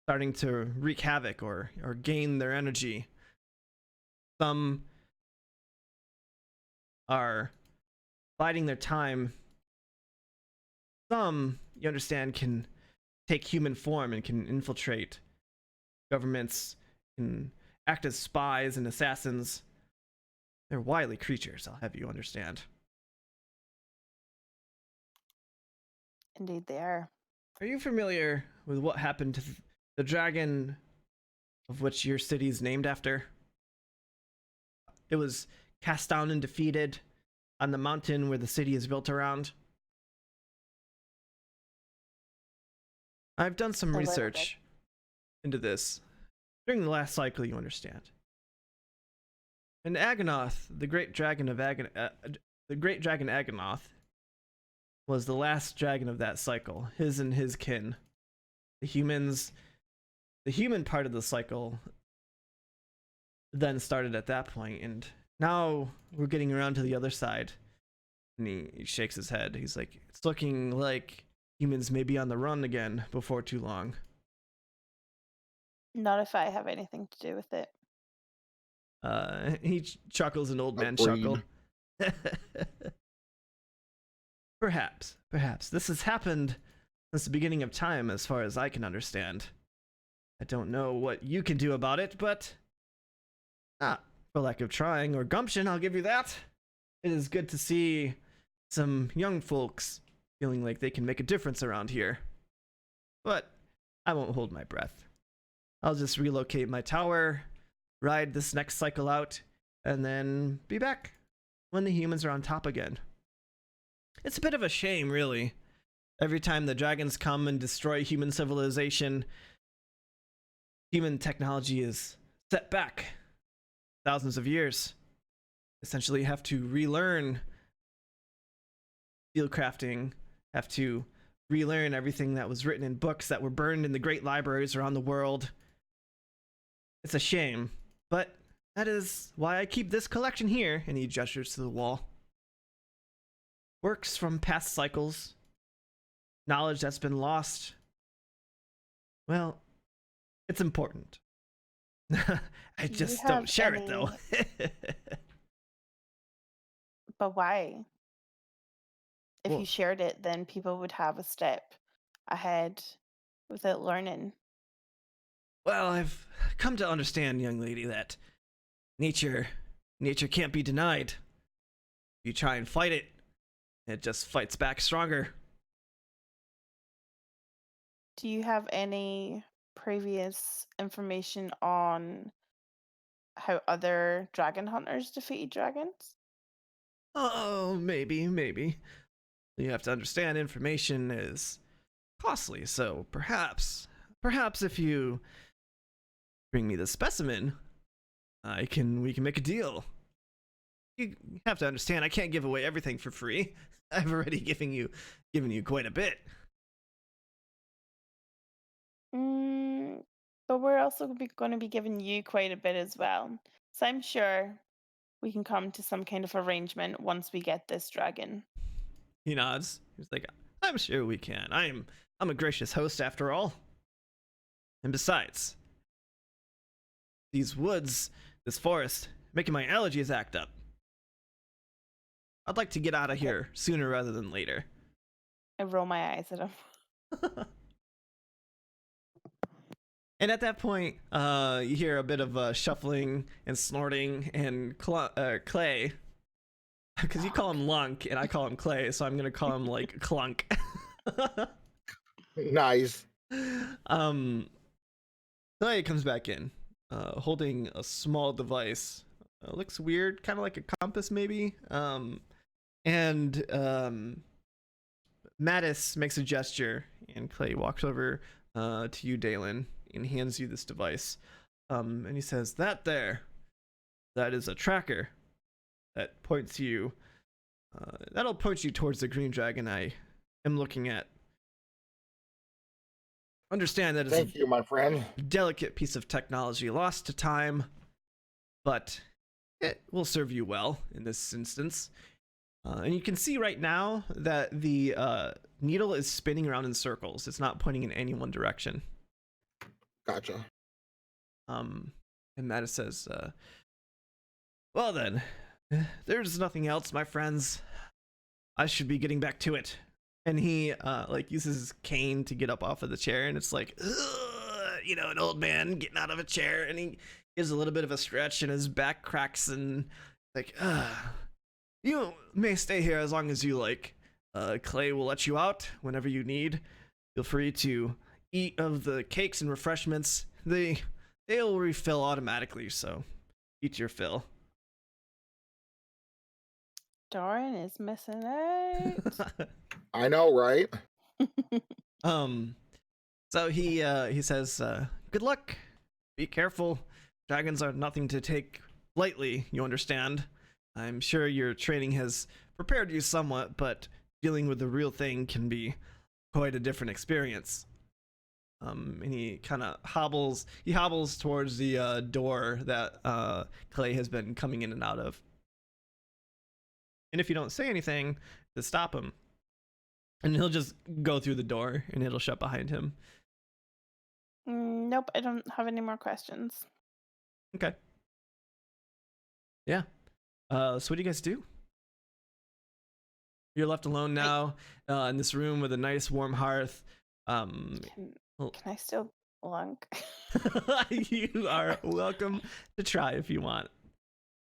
starting to wreak havoc or gain their energy. Some are biding their time. Some, you understand, can take human form and can infiltrate governments, can act as spies and assassins. They're wily creatures, I'll have you understand. Indeed, they are. Are you familiar with what happened to the dragon of which your city is named after? It was cast down and defeated on the mountain where the city is built around. I've done some research into this during the last cycle, you understand. And Aganoth, the great dragon Aganoth, was the last dragon of that cycle. His and his kin, the human part of the cycle, then started at that point, and now we're getting around to the other side. And he shakes his head. He's like, "It's looking like humans may be on the run again before too long." Not if I have anything to do with it. He chuckles an old man Agreed. chuckle. Perhaps. This has happened since the beginning of time, as far as I can understand. I don't know what you can do about it, but not for lack of trying or gumption, I'll give you that. It is good to see some young folks feeling like they can make a difference around here. But I won't hold my breath. I'll just relocate my tower, ride this next cycle out, and then be back when the humans are on top again. It's a bit of a shame, really. Every time the dragons come and destroy human civilization, human technology is set back thousands of years. Essentially have to relearn steel crafting, have to relearn everything that was written in books that were burned in the great libraries around the world. It's a shame, but that is why I keep this collection here, and he gestures to the wall. Works from past cycles, knowledge that's been lost. Well, it's important. I just don't share it, though. But why? If Well, you shared it, then people would have a step ahead without learning. well, I've come to understand, young lady, that nature can't be denied. If you try and fight it, it just fights back stronger. Do you have any previous information on how other dragon hunters defeated dragons? Oh, maybe. You have to understand, information is costly, so perhaps if you bring me the specimen, we can make a deal. You have to understand, I can't give away everything for free. I've already given you quite a bit. But we're also going to be giving you quite a bit as well. So I'm sure we can come to some kind of arrangement once we get this dragon. He nods. He's like, I'm sure we can. I'm a gracious host after all. And besides, these woods, this forest, making my allergies act up. I'd like to get out of here sooner rather than later. I roll my eyes at him. And at that point, you hear a bit of shuffling and snorting, and Clay, because you call him Lunk and I call him Clay, so I'm gonna call him like Clunk. Nice. Clay comes back in, holding a small device. Looks weird, kind of like a compass, maybe. And Mattis makes a gesture, and Clay walks over to you, Dalen, and hands you this device. And he says, that is a tracker that points you, that'll point you towards the green dragon I am looking at. Understand that it's Thank you, my friend. a delicate piece of technology lost to time, but it will serve you well in this instance. And you can see right now that the needle is spinning around in circles. It's not pointing in any one direction. Gotcha. And Mattis says, well then, there's nothing else, my friends. I should be getting back to it. And he like uses his cane to get up off of the chair, and it's like, you know, an old man getting out of a chair, and he gives a little bit of a stretch, and his back cracks, and like, you may stay here as long as you like. Clay will let you out whenever you need. Feel free to eat of the cakes and refreshments. They'll refill automatically, so eat your fill. Dorian is missing out. I know, right? So he says, good luck. Be careful. Dragons are nothing to take lightly, you understand. I'm sure your training has prepared you somewhat, but dealing with the real thing can be quite a different experience. And he kind of hobbles towards the door that Clay has been coming in and out of. And if you don't say anything to stop him, and he'll just go through the door and it'll shut behind him. Nope, I don't have any more questions. Okay. Yeah. So what do you guys do? You're left alone now in this room with a nice warm hearth. Can I still lunk? You are welcome to try if you want.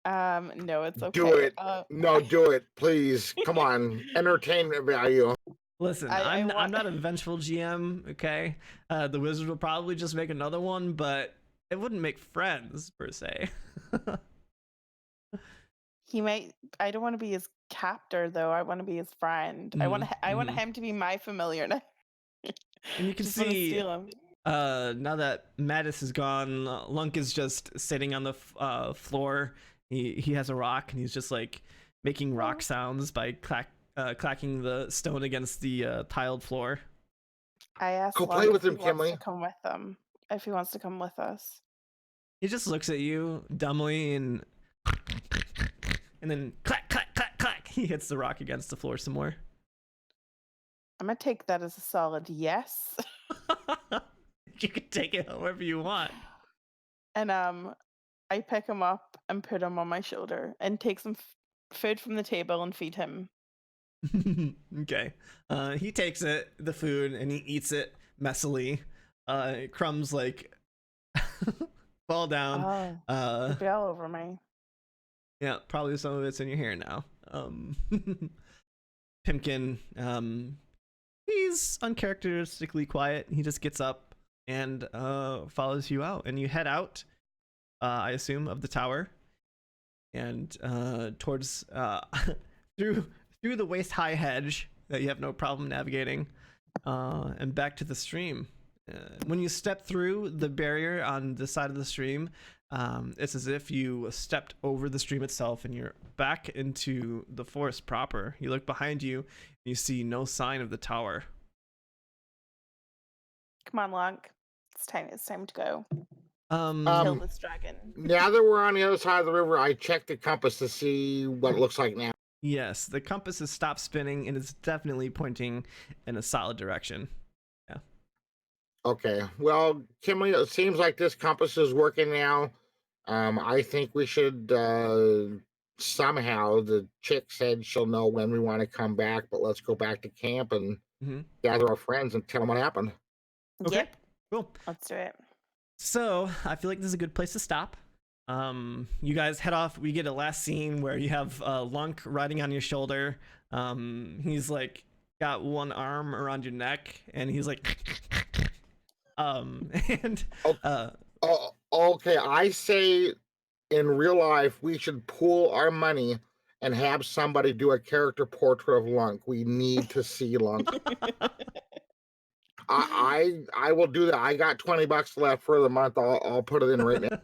No, it's okay. Do it. No, do it, please. Come on, entertainment value. Listen, I'm not a vengeful GM. Okay, the wizard will probably just make another one, but it wouldn't make friends per se. He might. I don't want to be his captor, though. I want to be his friend. I want him to be my familiar now. And you can Just wanna see steal him. now that Mattis is gone, Lunk is just sitting on the floor. He has a rock, and he's just like making rock sounds by clacking the stone against the tiled floor. I asked Go Lunk play with if him, he wants Kimley. to come with them. If he wants to come with us. He just looks at you dumbly and then clack, clack, clack, clack. He hits the rock against the floor some more. I'm gonna take that as a solid yes. You can take it however you want. And I pick him up and put him on my shoulder and take some food from the table and feed him. Okay. He takes the food, and he eats it messily. Crumbs like fall down. It'll be all over me. Yeah, probably some of it's in your hair now. Pimkin, he's uncharacteristically quiet. He just gets up and follows you out, and you head out, I assume, of the tower, and towards through the waist-high hedge that you have no problem navigating, and back to the stream. When you step through the barrier on the side of the stream, it's as if you stepped over the stream itself, and you're back into the forest proper. You look behind you, and you see no sign of the tower. Come on, Lunk. It's time to go. Kill this dragon. Now that we're on the other side of the river, I checked the compass to see what it looks like now. Yes, the compass has stopped spinning, and it's definitely pointing in a solid direction. Yeah. Okay. Well, Kimberly, it seems like this compass is working now. I think we should somehow. The chick said she'll know when we want to come back, but let's go back to camp and gather our friends and tell them what happened. Okay. Yep. Cool. Let's do it. So I feel like this is a good place to stop. You guys head off. We get a last scene where you have Lunk riding on your shoulder. He's like got one arm around your neck, and he's like and okay, I say in real life we should pool our money and have somebody do a character portrait of Lunk. We need to see Lunk. I will do that. I got $20 left for the month. I'll put it in right now.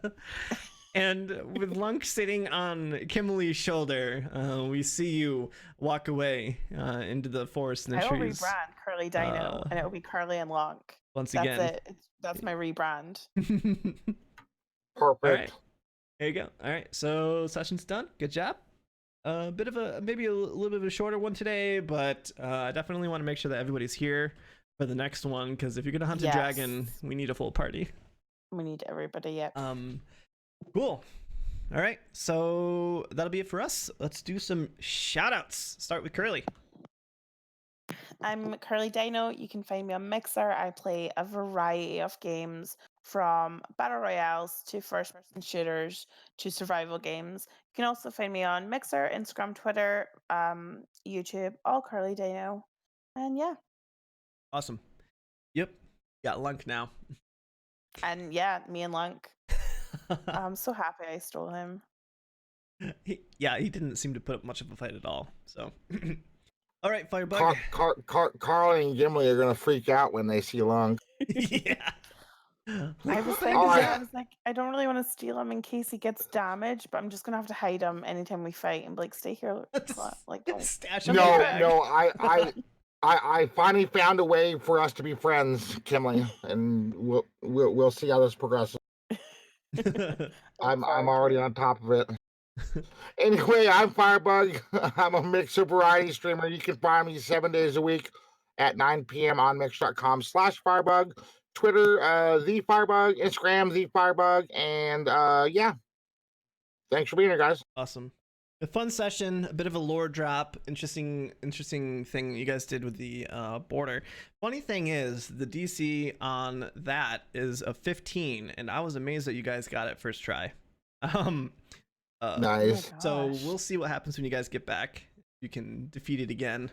And with Lunk sitting on Kimberly's shoulder, we see you walk away into the forest and the I will trees. rebrand Curly Dino, and it will be Curly and Lunk. once That's again. it. That's my rebrand. All right, Perfect. there you go. All right, so session's done. Good job. A bit of maybe a little bit of a shorter one today, but I definitely want to make sure that everybody's here for the next one, because if you're gonna hunt a dragon, Yes. we need a full party. We need everybody. Yep. Cool. All right, so that'll be it for us. Let's do some shout outs. Start with Curly. I'm Curly Dino. You can find me on Mixer. I play a variety of games from battle royales to first person shooters to survival games. You can also find me on Mixer, Instagram, Twitter, YouTube, all Curly Dino. And yeah. Awesome. Yep. Got Lunk now. And yeah, me and Lunk. I'm so happy I stole him. he didn't seem to put up much of a fight at all. So, all right, Firebug. Carl and Gimli are gonna freak out when they see Lunk. Yeah. I was thinking, I was like, I don't really want to steal him in case he gets damaged, but I'm just gonna have to hide him anytime we fight and be like, stay here, like don't stash don't him in get the back. bag. No, I finally found a way for us to be friends, Kimley, and we'll see how this progresses. I'm already on top of it. Anyway, I'm Firebug. I'm a Mixer variety streamer. You can find me 7 days a week at 9 p.m. on mix.com/Firebug. Twitter, the Firebug, Instagram, the Firebug, and yeah. Thanks for being here, guys. Awesome. A fun session, a bit of a lore drop, interesting thing you guys did with the border. Funny thing is, the DC on that is a 15, and I was amazed that you guys got it first try. Nice. So we'll see what happens when you guys get back. You can defeat it again.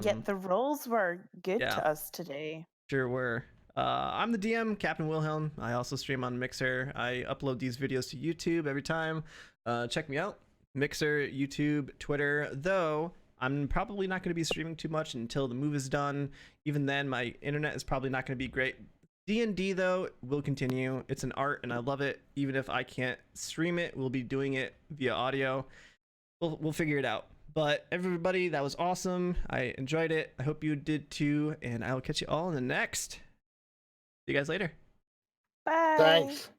Yeah, the rolls were good yeah. to us today. Sure were. I'm the DM, Captain Wilhelm. I also stream on Mixer. I upload these videos to YouTube every time. Check me out. Mixer, YouTube, Twitter. Though I'm probably not going to be streaming too much until the move is done. Even then, my internet is probably not going to be great. D&D though will continue. It's an art and I love it. Even if I can't stream it, we'll be doing it via audio. We'll figure it out. But everybody, that was awesome. I enjoyed it. I hope you did too. And I will catch you all in the next. See you guys later. Bye. Thanks.